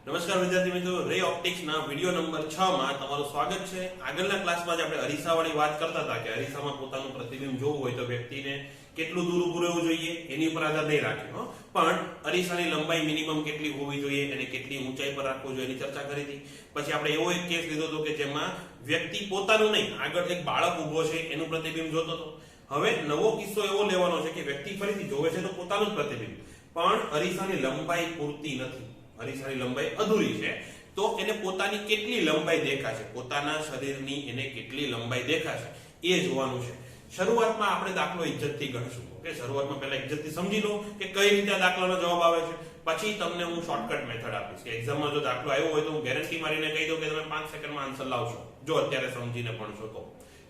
નમસ્કાર વિદ્યાર્થી મિત્રો, રે ઓપ્ટિક્સ ના વિડિયો નંબર 6 માં તમારું સ્વાગત છે। આગળના ક્લાસમાં આપણે અરીસાવાળી વાત કરતા હતા કે અરીસામાં પોતાનું પ્રતિબિંબ જોવું હોય તો વ્યક્તિને કેટલું દૂર ઊભું રહેવું જોઈએ એની ઉપર આધાર નહીં રાખે, પણ અરીસાની લંબાઈ મિનિમમ કેટલી હોવી જોઈએ અને કેટલી ઊંચાઈ પર રાખવું જોઈએ એની ચર્ચા કરી હતી। પછી આપણે એવો એક કેસ લીધો હતો કે જેમાં વ્યક્તિ પોતાનું નહીં, આગળ એક બાળક ઊભો છે એનું પ્રતિબિંબ જોતો હતો। હવે નવો કિસ્સો એવો લેવાનો છે કે વ્યક્તિ ફરીથી જોવે છે તો પોતાનું જ પ્રતિબિંબ, પણ અરીસાની લંબાઈ પૂરતી નથી, અરીસાની લંબાઈ અધૂરી છે, તો એને પોતાની કેટલી લંબાઈ દેખાશે, પોતાના શરીરની એને કેટલી લંબાઈ દેખાશે એ જોવાનું છે। શરૂઆતમાં આપણે દાખલો ઇજ્જતથી ગણશું। ઓકે, શરૂઆતમાં પહેલા ઇજ્જતથી સમજી લો કે કઈ રીતે આ દાખલાનો જવાબ આવે છે, પછી તમને હું શોર્ટકટ મેથડ આપીશ કે એક્ઝામમાં જો દાખલો આવ્યો હોય તો હું ગેરંટી મારીને કહી દઉં કે તમે 5 સેકન્ડમાં આન્સર લાવશો જો અત્યારે સમજીને ભણશો તો।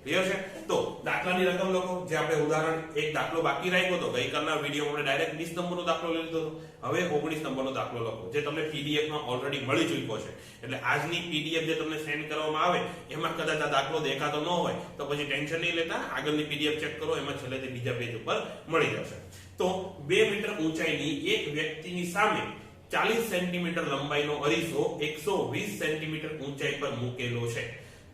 ક્લિયર છે? તો દાખલાની રકમ લખો। જે આપણે ઉદાહરણ એક દાખલો બાકી રાખ્યો તો ગઈકાલના વિડીયોમાં આપણે ડાયરેક્ટ 20 નંબરનો દાખલો લઈ લીધો હતો, હવે 19 નંબરનો દાખલો લખો જે તમને પીડીએફ માં ઓલરેડી મળી ચૂક્યો છે। એટલે આજની પીડીએફ જે તમને સેન્ડ કરવામાં આવે એમાં કદાચ આ દાખલો દેખાતો ન હોય તો પછી ટેન્શન નહીં લેતા, આગળની પીડીએફ ચેક કરો, એમાં છેલ્લેથી બીજા પેજ ઉપર મળી જશે। તો 2 મીટર ઊંચાઈની એક વ્યક્તિની સામે 40 સેન્ટીમીટર લંબાઈનો અરીસો 120 સેન્ટીમીટર ઊંચાઈ પર મૂકેલો છે,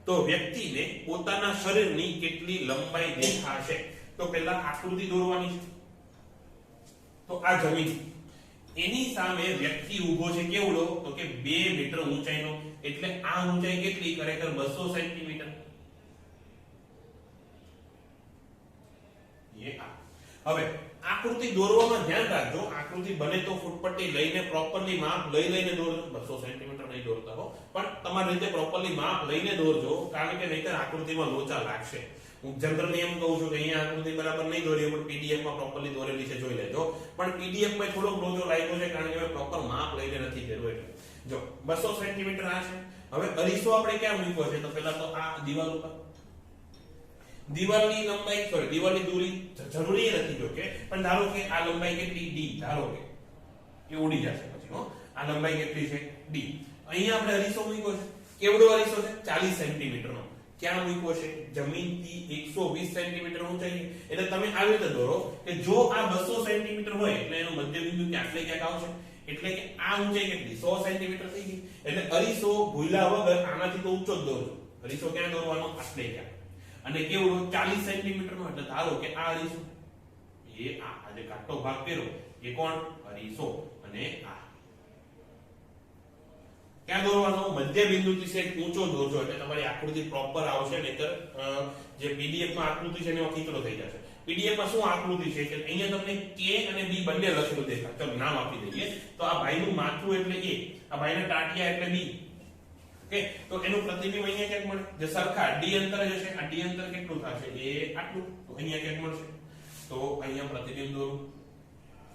તો વ્યક્તિને પોતાના શરીરની કેટલી લંબાઈ દેખાશે? તો પહેલા આકૃતિ દોરવાની છે। તો આ જમીન, એની સામે વ્યક્તિ ઊભો છે કેવડો? તો કે 2 મીટર ઊંચાઈનો, એટલે આ ઊંચાઈ કેટલી? ખરેખર 200 સેન્ટીમીટર। હવે આકૃતિ દોરવામાં ધ્યાન રાખજો, આકૃતિ બને તો ફૂટપટ્ટી લઈને પ્રોપરલી માપ લઈને દોરજો, 200 સેન્ટીમીટર નહીં દોરતા હો, પણ તમારી રીતે પ્રોપરલી માપ લઈને દોરજો, કારણ કે નહીતર આકૃતિમાં લોચા લાગશે। હું જનરલી એમ કહું છું કે અહીંયા આકૃતિ બરાબર નહીં દોરી પણ પીડીએફ માં પ્રોપરલી દોરેલી છે જોઈ લેજો, પણ પીડીએફ માં થોડોક લોચો લાગ્યો છે કારણ કે મેં પ્રોપર માપ લઈને નથી કર્યું એટલે। જો 200 સેન્ટીમીટર આ છે। હવે અરીસો આપણે ક્યાં મૂક્યો છે? તો પહેલા તો આ દિવાલ ઉપર, દિવાલની લંબાઈ દિવાલની દૂરી જરૂરી નથી જો કે, પણ ધારો કે આ લંબાઈ કેટલી? d, ધારો કે એ ઉડી જશે પછી આ લંબાઈ કેટલી છે? d। અહીંયા આપણે અરીસો મૂક્યો છે, કેવડો અરીસો છે? 40 સેન્ટીમીટર નો। ક્યાં મૂક્યો છે? જમીનથી 120 સેન્ટીમીટર ઊંચાઈ। એટલે તમે આવી રીતે દોરો કે જો આ 200 સેન્ટીમીટર હોય એટલે એનું મધ્યબિંદુ ક્યાંક આવશે, એટલે કે આ ઊંચાઈ કેટલી? 100 સેન્ટીમીટર થઈ ગઈ। એટલે અરીસો ભૂલ્યા વગર આનાથી તો ઊંચો જ દોરજો। અરીસો ક્યાં દોરવાનો? આટલે ક્યાં, અને કેવડો? 40 સેન્ટીમીટર નો। એટલે ધારો કે આ અરીસો, એ આ જે કાટો ભાગ કર્યો એ કોણ? અરીસો, અને આ ક્યાં દોરવાનો? મધ્ય બિંદુથી સેટ ઊંચો દોરજો એટલે તમારી આકૃતિ પ્રોપર આવશે, નહીતર જે પીડીએફ માં આકૃતિ છે એમાં ખીચડો થઈ જશે। પીડીએફ માં શું આકૃતિ છે કે અહીંયા તમને કે અને બી બંને લખેલું દેખાય, ચલો નામ આપી દઈએ તો આ ભાઈનું માથું એટલે એ, આ ભાઈના ટાટિયા એટલે બી। ઓકે, તો એનું પ્રતિબિંબ અહીંયા ક્યાંક મળે, જે સરખા ડી અંતર જશે, આ ડી અંતર કેટલું થશે? એ આટલું, તો અહીંયા ક્યાંક મળશે, તો અહીંયા પ્રતિબિંબ દોરું,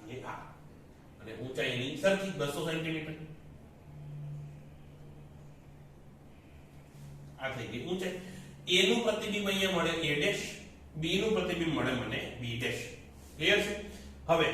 એ આ, અને ઊંચાઈની સરખી 200 સેન્ટીમીટર, આ થઈ ગઈ ઊંચાઈ। એ નું પ્રતિબિંબ અહીંયા મળે a ડેશ, b નું પ્રતિબિંબ મળે મને b ડેશ। ક્લિયર છે? હવે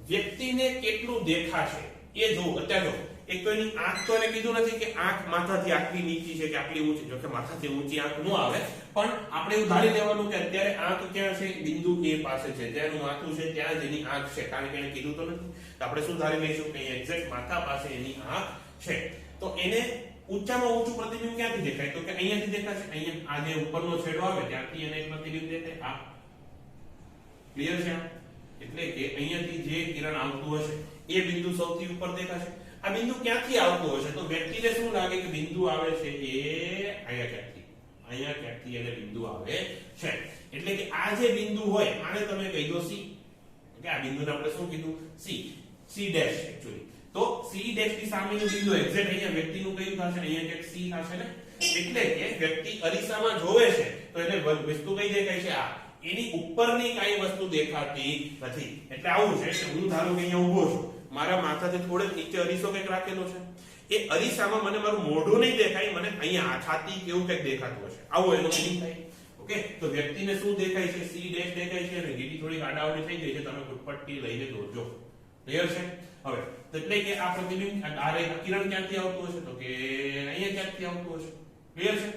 વ્યક્તિને કેટલું દેખાશે એ જો અત્યારે જો, એક તો એની આંખ તો એને કીધું નથી કે આંખ માથાથી આટલી નીચી છે કે આટલી ઊંચી, જો કે માથાથી ઊંચી આંખ ન આવે, પણ આપણે એવું ધારી લેવાનું કે અત્યારે આંખ ક્યાં છે? બિંદુ a પાસે છે, જ્યાંનું માથું છે ત્યાં જ એની આંખ છે, કારણ કે એને કીધું તો નથી, તો આપણે શું ધારી લઈશું કે એક્ઝેક્ટ માથા પાસે એની આંખ છે। તો એને ઊંચામાં ઊંચું પ્રતિબિંબ ક્યાંથી દેખાય? તો કે અહીંયાથી દેખાશે, અહીંયા આ જે ઉપરનો છેડો આવે ત્યાંથી એને એક પ્રતિબિંબ દેખાય, આ। ક્લિયર છે? એટલે કે અહીંયાથી જે કિરણ આવતું હશે એ બિંદુ સૌથી ઉપર દેખાશે। આ બિંદુ ક્યાંથી આવતું હશે? તો વ્યક્તિને શું લાગે કે બિંદુ આવે છે એ અહીંયા ક્યાંકથી એને બિંદુ આવે છે, એટલે કે આ જે બિંદુ હોય આને તમે કહી દો c। કે આ બિંદુને આપણે શું કીધું? c dash actually. તો c ડેશ ની સામેનું બિંદુ એક્ઝેક્ટ અહીંયા વ્યક્તિનું કયું થશે? અહીંયા ક્યાંક c થશે ને, એટલે કે વ્યક્તિ અરીસામાં જોવે છે તો એને વસ્તુ કઈ દેખાય છે? આ, એની ઉપરની કઈ વસ્તુ દેખાતી નથી। એટલે આવું છે કે હું ધારો કે અહીંયા ઊભો છું, મારા માથાથી થોડેક નીચે અરીસો કંઈક રાખેલો છે, એ અરીસામાં મને મારું મોઢું નહીં દેખાય, મને અહીંયા છાતી કેવું કંઈક દેખાતું હશે, આવો એનો મીનિંગ થાય। ઓકે, તો વ્યક્તિને શું દેખાય છે? c ડેશ દેખાય છે, અને લીટી થોડી આડાવડી થઈ ગઈ છે, તમે ફૂટપટ્ટી લઈને દોરજો। ક્લિયર છે? હવે એટલે કે આ પ્રતિબિંબ આ કિરણ ક્યાંથી આવતું હશે? તો કે અહીંયા ક્યાંથી આવતું હશે। ક્લિયર છે?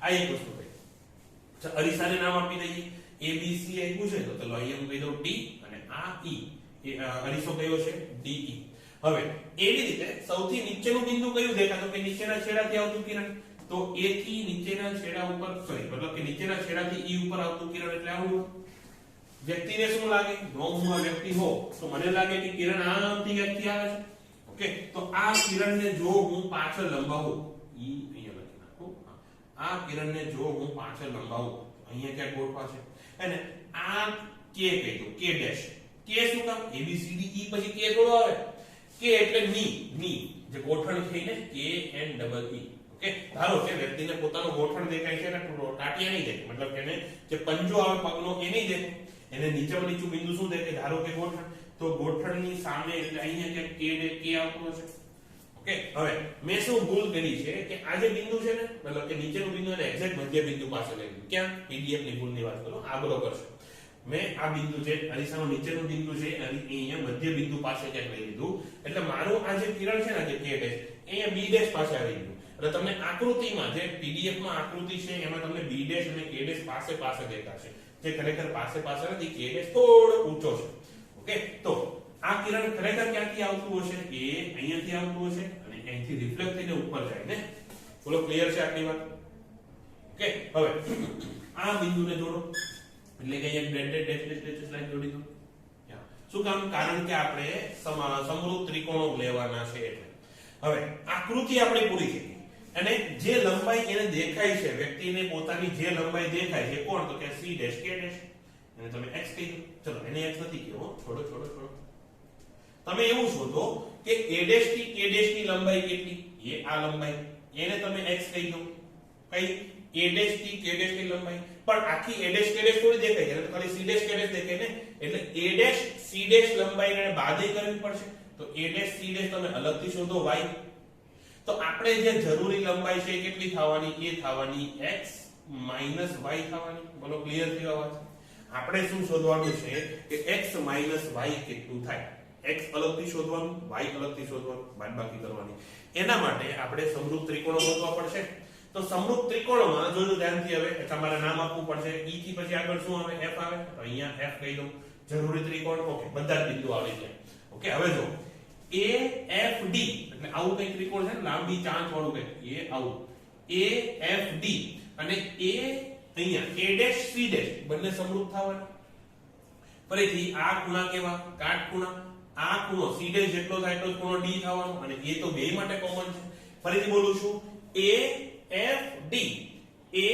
આ એક વસ્તુ થઈ। અરીસાને નામ આપી દઈએ, a b c આપ્યું છે તો ચલો અહીંયા હું કહી દઉં d, અને આ e, એ અરીસો કયો છે? de। હવે એવી રીતે સૌથી નીચેનું બિંદુ કયું દેખાય તો કે નીચેના છેડાથી આવતું કિરણ, તો A થી નીચેના છેડા ઉપર મતલબ કે નીચેના છેડાથી E ઉપર આવતું કિરણ એટલે આવું. વ્યક્તિને શું લાગે, જો હું આ વ્યક્તિ હો તો મને લાગે કે કિરણ આમથી ક્યાંથી આવે છે. ઓકે, તો આ કિરણને જો હું પાછળ લંબાવું, E અહીંયા લખી નાખું, આ કિરણને જો હું પાછળ લંબાવું અહીંયા ક્યાં ગોઠવા છે અને આ K કહી દઉં, K ડેશ. K શું કામ, A B C D E પછી K થોડો આવે, K એટલે ની જે ગોઠણ થઈને K N double E. Okay, ધારો કે વ્યક્તિને પોતાનું ગોઠણ દેખાય છે અને ટાટિયા નહીં દેખાય, મતલબ કે એને જે પંજો આવે પગનો એ નહીં દેખાય, એને નીચેનું નીચું બિંદુ શું દેખાય, ધારો કે ગોઠણ, તો ગોઠણની સામે એટલે અહીંયા કે K આવતું હશે. ઓકે, હવે મેં શું ભૂલ કરી છે કે આ જે બિંદુ છે ને મતલબ કે નીચેનું બિંદુ અને એક્ઝેક્ટ મધ્ય બિંદુ પાસે લઈ લીધું. ક્યાં, પીડીએફ ની ભૂલની વાત કરો, આ બરોબર છે. મેં આ બિંદુ છે અરીસાનું નીચેનું બિંદુ છે અને અહીંયા મધ્ય બિંદુ પાસે ક્યાંક લઈ લીધું, એટલે મારું આ જે કિરણ છે ને જે K ડેશ અહીંયા B ડેશ પાસે આવી ગયું. એટલે તમને આકૃતિમાં જે પીડીએફ માં આકૃતિ છે એમાં તમને B ડેશ અને K ડેશ પાસે પાસે દેખાશે, જે ખરેખર પાસે પાસે નથી, K ડેશ થોડો ઊંચો છે. ઓકે, તો આ કિરણ ખરેખર ક્યાંથી આવતું હશે, એ અહીંયાથી આવતું હશે અને અહીંથી રિફ્લેક્ટ થઈને ઉપર જાય ને. બોલો ક્લિયર છે આટલી વાત? ઓકે, હવે આ બિંદુને જોડો એટલે કે અહીંયા બ્રેડેડ ડેશ લાઈન જોડી દો. શું કામ, કારણ કે આપણે સમરૂપ ત્રિકોણો લેવાના છે એટલે. હવે આકૃતિ આપણે પૂરી થઈ અને જે લંબાઈ એને દેખાય છે, વ્યક્તિને પોતાની જે લંબાઈ દેખાય છે કોણ, તો કે C ડેશ K ડેશ, અને તમે x કહી દો. ચલો એને x નથી કહેવો, છોડો. તમે એવું શોધો કે A ડેશ થી K ડેશ ની લંબાઈ કેટલી, એ આ લંબાઈ, એને તમે x કહી દો. કઈ, A ડેશ થી K ડેશ ની લંબાઈ, પણ આખી A ડેશ K ડેશ થોડી દેખાય છે, ખાલી C ડેશ K ડેશ દેખાય ને, એટલે A ડેશ C ડેશ લંબાઈને બાદે કરવી પડશે. તો A ડેશ C ડેશ તમે અલગથી શોધો y. તો આપણે જે જરૂરી લંબાઈ છે કેટલી થવાની, એ થવાની x માઈનસ y થવાની. બોલો ક્લિયર થયો વાત? આપણે શું શોધવાનું છે કે x માઈનસ y કેટલું થાય, x અલગથી શોધવાનું, y અલગથી શોધવાનું, બાદબાકી કરવાની. એના માટે આપણે સમરૂપ ત્રિકોણો શોધવા પડશે. તો સમરૂપ ત્રિકોણમાં જોજો ધ્યાનથી, હવે તમારે નામ આપવું પડશે. E થી પછી આગળ શું આવે, f આવે, તો અહીંયા f કહી દઉં. જરૂરી ત્રિકોણ, ઓકે, બધા જ બિંદુ આવી જાય. ઓકે, હવે જો AFD એટલે આવું કઈ ત્રિકોણ છે ને, લાંબી ચાંચ વાળું કઈ, એ આવું AFD અને A અહીંયા A ડેશ C ડેશ બંને સમરૂપ થવાના. ફરીથી આ ખૂણા કેવા, કાટખૂણા, આ ખૂણો C ડેશ જેટલો થાય એટલો ખૂણો D થવાનો અને એ તો બેય માટે કોમન છે. ફરીથી બોલું છું, AFD A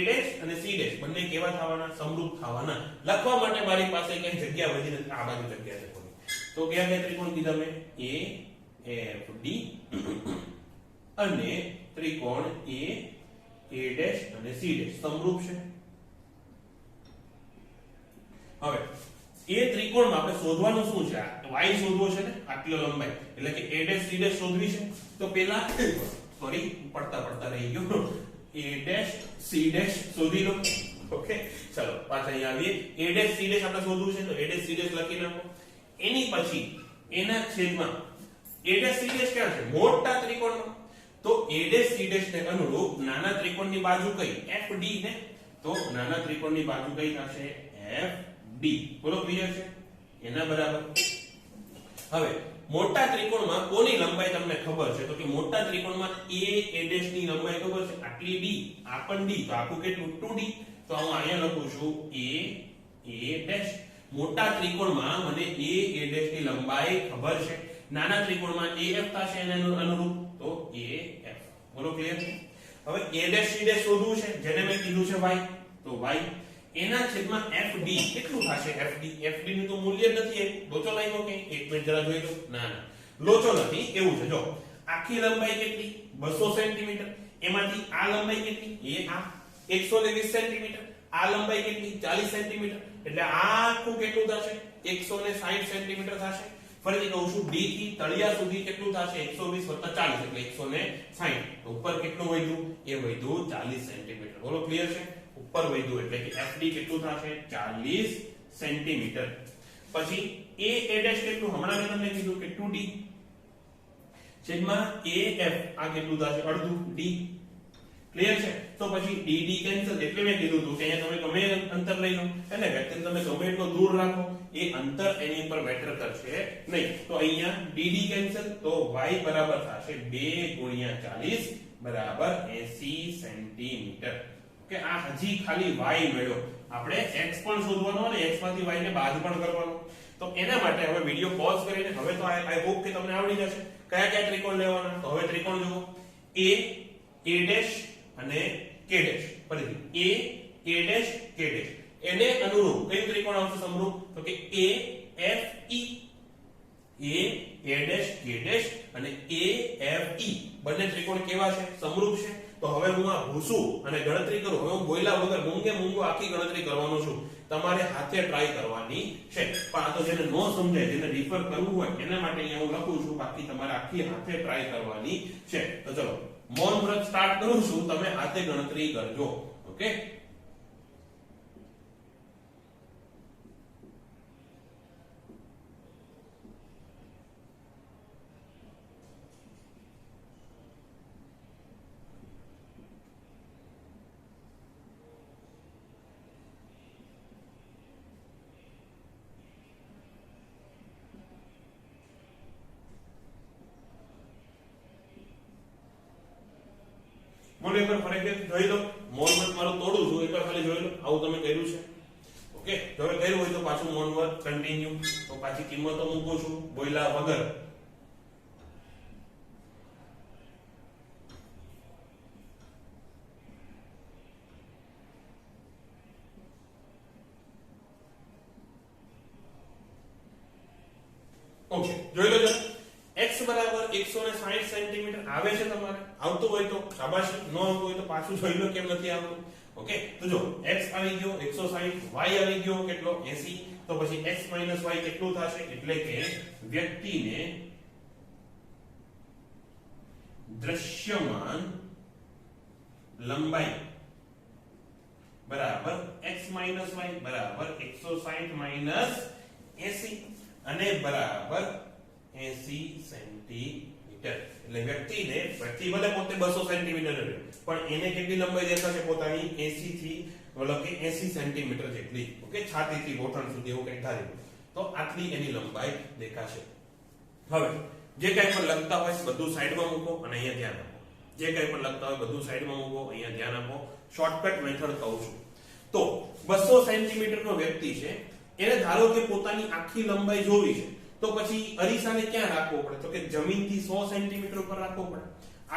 ડેશ અને C ડેશ બંને કેવા થવાના, સમરૂપ થવાના. લખવા માટે મારી પાસે કઈ જગ્યા વધી નથી, આ બાજુ જગ્યા છે. તો કયા કયા ત્રિકોણ કીધા મેં, AFD અને ત્રિકોણ A ડેશ અને C ડેશ સમરૂપ છે. હવે એ ત્રિકોણમાં આપણે શોધવાનું શું છે, y શોધવો છે ને, આટલી લંબાઈ એટલે કે A ડેશ C ડેશ શોધવી છે. તો પહેલા સોરી પડતા રહી ગયો, A ડેશ C ડેશ શોધી લો. ઓકે, ચલો પાછા અહીંયા આવીએ. A ડેશ C ડેશ આપણે શોધવું છે, તો A ડેશ C ડેશ લખી નાખો. એની પછી એના છેદમાં A ડેશ C ડેશ ક્યાં છે, મોટા ત્રિકોણમાં. તો A ડેશ C ડેશ ને અનુરૂપ નાના ત્રિકોણની બાજુ કઈ, FD ને. તો નાના ત્રિકોણની બાજુ કઈ થશે, FD. બોલો ક્લિયર છે? એના બરાબર. હવે મોટા ત્રિકોણમાં કોની લંબાઈ તમને ખબર છે, તો કે મોટા ત્રિકોણમાં A ડેશ ની લંબાઈ ખબર છે, આટલી D, આ પણ D, તો આખું કેટલું 2D. તો હું અહીંયા લખું છું A ડેશ. મોટા ત્રિકોણમાં મને A ડેશ ની લંબાઈ ખબર છે, નાના ત્રિકોણમાં AF થશે એને અનુરૂપ, તો AF. બોલો ક્લિયર? હવે A ડેશ C ડેશ શોધવું છે, જેને મેં કીધું છે y, તો y એના છેદમાં FD કેટલું થશે, FD નું તો મૂલ્ય નથી, લોચો લાઈનો કે એક મિનિટ જરા જોઈ લો. ના લોચો નથી, એવું છે જો આખી લંબાઈ કેટલી 200 સેન્ટીમીટર, એમાંથી આ લંબાઈ કેટલી, એ આ 120 સેન્ટીમીટર, આ લંબાઈ કેટલી 40 સેન્ટીમીટર, એટલે આ આખું કેટલું થશે 160 સેન્ટીમીટર થશે. ફરીથી કહું છું, D થી તળિયા સુધી કેટલું થશે 120 + 40 એટલે 160. તો ઉપર કેટલું વધ્યું, એ વધ્યું 40 સેન્ટીમીટર. બોલો ક્લિયર છે? ઉપર વધ્યું એટલે કે FD કેટલું થશે 40 સેન્ટીમીટર. પછી A ડેશ કેટલું, હમણાં મેં તમને કીધું કે 2D છેદમાં AF આ કેટલું થશે, અડધું D. ક્લિયર છે? તો પછી dd કેન્સલ, એટલે મેં કીધું હતું કે અહીંયા તમે ગમે અંતર લઈ લો, એટલે વ્યક્તિને તમે ગમે એટલો દૂર રાખો એ અંતર એની પર મેટર કરશે નહીં. તો અહીંયા dd કેન્સલ, તો y બરાબર થશે 2 * 40 બરાબર 80 સેન્ટીમીટર. કે આ હજી ખાલી y મળ્યો, આપણે x પણ શોધવાનો અને x માંથી y ને બાદ પણ કરવાનો. તો એના માટે હવે વિડિયો પોઝ કરીને હવે તો આઈ હોપ કે તમને આવડી જશે કયા કયા ત્રિકોણ લેવાના. તો હવે ત્રિકોણ જુઓ, a અને k ડેશ. ફરીથી a k ડેશ એને અનુરૂપ કયું ત્રિકોણ આવશે સમરૂપ? તો કે a f e, a dash k dash અને a f e બંને ત્રિકોણ કેવા છે? સમરૂપ છે. તો હવે હું આ ભૂસું અને ગણતરી કરું. હવે હું બોયલા વગર મૂંગે મૂંગો આખી ગણતરી કરવાનો છું. તમારે હાથે ટ્રાય કરવાની છે. પણ આ તો જેને નો સમજાય, જેને રિફર કરવું હોય એના માટે અહીંયા હું લખું છું, બાકી તમારે આખી હાથે ટ્રાય કરવાની છે. તો ચલો મૌન વ્રત સ્ટાર્ટ કરું છું, તમે હાથે ગણતરી કરજો. ઓકે, બોલો એકવાર ફરીથી જોઈ લો. મૌન વ્રત મારું તોડું છું, એકવાર ખાલી જોઈ લો આવું તમે કર્યું છે. ઓકે, જો હવે કર્યું હોય તો પાછું મૌન વ્રત કન્ટિન્યુ. તો પાછી કિંમતો મૂકું છું બોયલા વગર. ઓકે, જોઈ લો. x બરાબર 160 સેન્ટીમીટર આવે છે તમારે. આવતું હોય તો શાબાશી, ન આવતું હોય તો પાછું જોઈ લો કેમ નથી આવતું. ઓકે, તો જો x આવી ગયો 160, y આવી ગયો કેટલો? 80. તો પછી x - y કેટલું થશે? એટલે કે વ્યક્તિને દૃશ્યમાન લંબાઈ બરાબર x - y બરાબર 160 - 80 અને બરાબર 80 સેન્ટીમીટર. એટલે વ્યક્તિને વ્યક્તિ ભલે પોતે 200 સેન્ટીમીટર છે, પણ એને કેટલી લંબાઈ દેખાશે? પોતાની 80 થી મતલબ કે 80 સેન્ટીમીટર જેટલી. ઓકે, છાતીથી ગોઠણ સુધી એવું કંઈક ધારી તો આટલી એની લંબાઈ દેખાશે. હવે જે કંઈ પણ લખતા હોય બધું સાઈડમાં મૂકો અને અહીંયા ધ્યાન આપો. જે કંઈ પણ લખતા હોય બધું સાઈડમાં મૂકો, અહીંયા ધ્યાન આપો. શોર્ટકટ મેથડ કહું છું. તો 200 સેન્ટીમીટર નો વ્યક્તિ છે, એને ધારો કે પોતાની આખી લંબાઈ જોવી છે, તો પછી અરીસાને ક્યાં રાખવો પડે? તો કે જમીનથી 100 સેન્ટીમીટર ઉપર રાખવો પડે.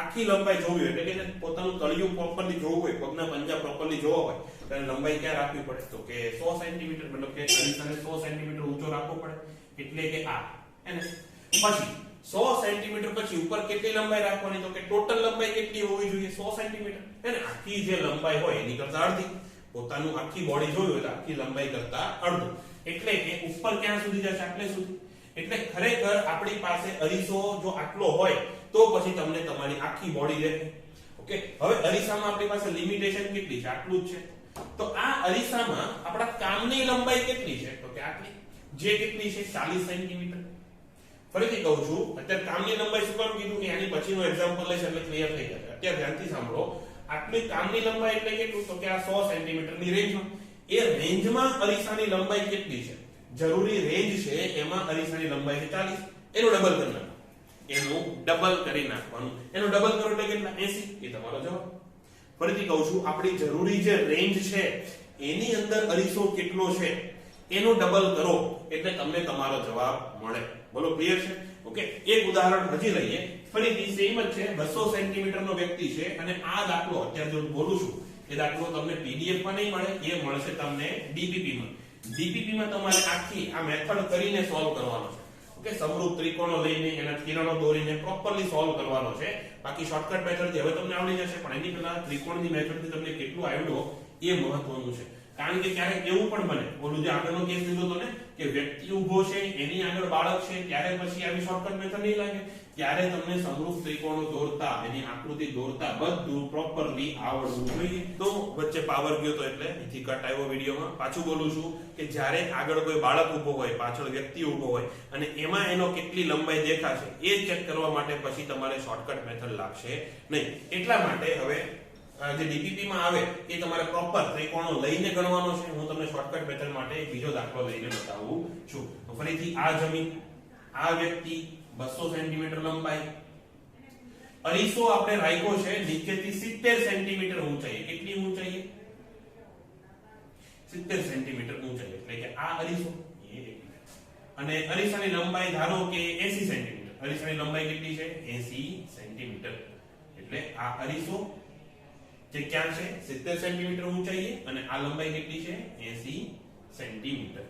આખી લંબાઈ જોવી હોય એટલે કે પોતાનું તળિયું પ્રોપરલી જોવું હોય, પગના પંજા પ્રોપરલી જોવા હોય તો લંબાઈ ક્યાં રાખવી પડે? તો કે 100 સેન્ટીમીટર, મતલબ કે અરીસાને 100 સેન્ટીમીટર ઊંચો રાખવો પડે. એટલે કે આ એને પછી 100 સેન્ટીમીટર પછી ઉપર કેટલી લંબાઈ રાખવાની? તો કે ટોટલ લંબાઈ કેટલી હોવી જોઈએ? 100 સેન્ટીમીટર. એને આખી જે લંબાઈ હોય એની કરતા અડધી. પોતાનું આખી બોડી જોવી હોય તો આખી લંબાઈ કરતા અડધું. એટલે કે ઉપર ક્યાં સુધી જશે? આટલે સુધી. એટલે ખરેખર આપણી પાસે અરીસો જો આટલો હોય તો પછી તમને તમારી આખી બોડી દેખાય. ઓકે, હવે અરીસામાં આપણી પાસે લિમિટેશન કેટલી છે? આટલું જ છે. તો આ અરીસામાં આપણા કામની લંબાઈ કેટલી છે? તો કે આટલી. જે કેટલી છે? 40 સેન્ટીમીટર. ફરીથી કહું છું, અત્યારે કામની લંબાઈ શું કામ કીધું કે આની પછીનો એક્ઝામ્પલ લઈશ એટલે ક્લિયર થઈ જશે. અત્યારે ધ્યાનથી સાંભળો. આટલી કામની લંબાઈ એટલે કેટલું? તો કે આ 100 સેન્ટીમીટરની રેન્જમાં. એ રેન્જમાં અરીસાની લંબાઈ કેટલી છે? જરૂરી રેન્જ છે એમાં અરીસાની લંબાઈ છે 40. એનું ડબલ કરી નાખો. એનું ડબલ કરી નાખવાનું. એનું ડબલ કરો એટલે કેટલા? 80. એ તમારો જવાબ. ફરીથી કહું છું, આપણી જરૂરી જે રેન્જ છે એની અંદર અરીસો કેટલો છે એનું ડબલ કરો એટલે તમને તમારો જવાબ મળે. બોલો, ક્લિયર છે? ઓકે, એક ઉદાહરણ હજી લઈએ. ફરીથી સેમ જ છે. 200 સેન્ટીમીટર નો વ્યક્તિ છે અને આ દાખલો અત્યારે જો બોલું છું એ દાખલો તમને પીડીએફ માં નહીં મળે, એ મળશે તમને ડીપીપી માં. ડીપીપી માં તમારે આખી આ મેથડ કરીને સોલ્વ કરવાનો છે. ઓકે, સમરૂપ ત્રિકોણો લઈને એના કિરણો દોરીને પ્રોપરલી સોલ્વ કરવાનો છે. બાકી શોર્ટકટ મેથડ હવે તમને આવડી જશે, પણ એની પહેલા ત્રિકોણની મેથડ થી તમને કેટલું આવડ્યો એ મહત્વનું છે. કારણ કે ક્યારેક એવું પણ બને, ઓલું જે આગળનો કેસ લીધો હતો ને કે વ્યક્તિ ઊભો છે એની આગળ બાળક છે, ત્યારે પછી આવી શોર્ટકટ મેથડ નહીં લાગે. ત્યારે તમને સમરૂપ ત્રિકોણો દોરતા, એની આકૃતિ દોરતા બધું પ્રોપરલી આવડવું જોઈએ. તો વચ્ચે પાવર ગયો તો એટલે અહીંથી કટ આવ્યો વિડીયોમાં. પાછું બોલું છું કે જ્યારે આગળ કોઈ બાળક ઊભો હોય, પાછળ વ્યક્તિ ઊભો હોય અને એમાં એનો કેટલી લંબાઈ દેખાશે એ ચેક કરવા માટે પછી તમારે શોર્ટકટ મેથડ લાગશે નહીં. એટલા માટે હવે જે ડીપીપી માં આવે એ તમારે પ્રોપર ત્રિકોણો લઈને ગણવાનો છે. હું તમને શોર્ટકટ મેથડ માટે એક બીજો દાખલો લઈને બતાવું છું. તો ફરીથી આ જમીન, આ વ્યક્તિ, 200 સેન્ટીમીટર લંબાઈ, અરીસો આપણે રાખ્યો છે નીચેથી 70 સેન્ટીમીટર ઊંચાઈ. કેટલી ઊંચાઈ? 70 સેન્ટીમીટર ઊંચાઈ. એટલે કે આ અરીસો અને અરીસાની લંબાઈ ધારો કે 80 સેન્ટીમીટર. અરીસાની લંબાઈ કેટલી છે? 80 સેન્ટીમીટર. એટલે આ અરીસો જે ક્યાં છે 70 સેન્ટીમીટર ઊંચાઈએ અને આ લંબાઈ કેટલી છે? 80 સેન્ટીમીટર.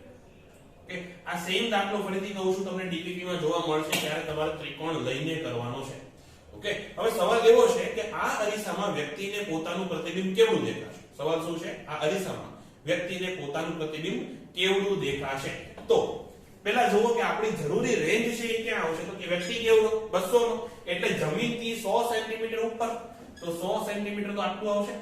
ઓકે, આ સેમ દાખલો ફરીથી કહું છું તમને ડીપીપી માં જોવા મળશે ત્યારે તમારે ત્રિકોણ લઈને કરવાનો છે. ઓકે, હવે સવાલ એવો છે કે આ અરીસામાં વ્યક્તિને પોતાનું પ્રતિબિંબ કેવું દેખાશે? સવાલ શું છે? આ અરીસામાં વ્યક્તિને પોતાનું પ્રતિબિંબ કેવું દેખાશે? તો પહેલા જુઓ કે આપણી જરૂરી રેન્જ છે એ ક્યાં આવશે? તો કે વ્યક્તિ કેવડો? 200 નો. એટલે જમીનથી 100 સેન્ટીમીટર ઉપર. તો 100 સેન્ટીમીટર તો આટલું આવશે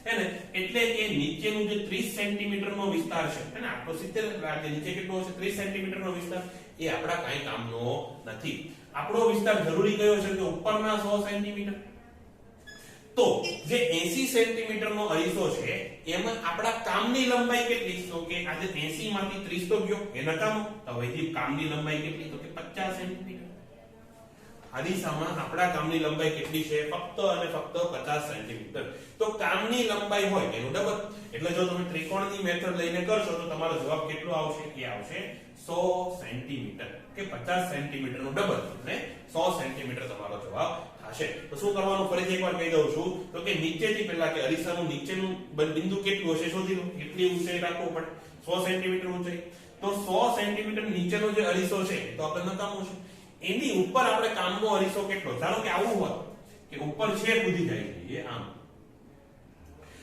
હે ને? એટલે કે નીચેનું જે 30 સેન્ટીમીટર નો વિસ્તાર છે હે ને, આટલો 70 રાખે, નીચે કેટલો હશે? 30 સેન્ટીમીટર નો વિસ્તાર. એ આપડા કાઈ કામનો નથી. આપણો વિસ્તાર જરૂરી કયો છે? કે ઉપરના 100 સેન્ટીમીટર. તો જે 80 સેન્ટીમીટર નો અરીસો છે એમાં આપડા કામની લંબાઈ કેટલી? તો કે આજે 80 માંથી 30 તો ગયો, એ નકામો. તો હવે કામની લંબાઈ કેટલી? તો કે 50 સેન્ટીમીટર. અરીસામાં આપડા કામની લંબાઈ કેટલી છે? ફક્ત અને ફક્ત 50 સેન્ટીમીટર. તો કામની લંબાઈ હોય એનું ડબલ. એટલે જો તમે ત્રિકોણની મેથડ લઈને કરશો તો તમારો જવાબ કેટલો આવશે? એ આવશે 100 સેન્ટીમીટર. કે 50 સેન્ટીમીટર નું ડબલ એટલે 100 સેન્ટીમીટર તમારો જવાબ થશે. તો શું કરવાનું? ફરીથી એકવાર કહી દઉં છું. તો કે નીચેથી પહેલા કે અરીસાનું નીચેનું બિંદુ કેટલું હશે શોધી લો. કેટલી ઊંચાઈ રાખવું પડે? 100 સેન્ટીમીટર ઊંચાઈ. તો 100 સેન્ટીમીટર નીચેનો જે અરીસો છે તો આપણે નકામું છે. એની ઉપર આપણે કામનો અરીસો કેટલો? ધારો કે આવું હોત કે ઉપર છે કૂદી જાય છે આમ,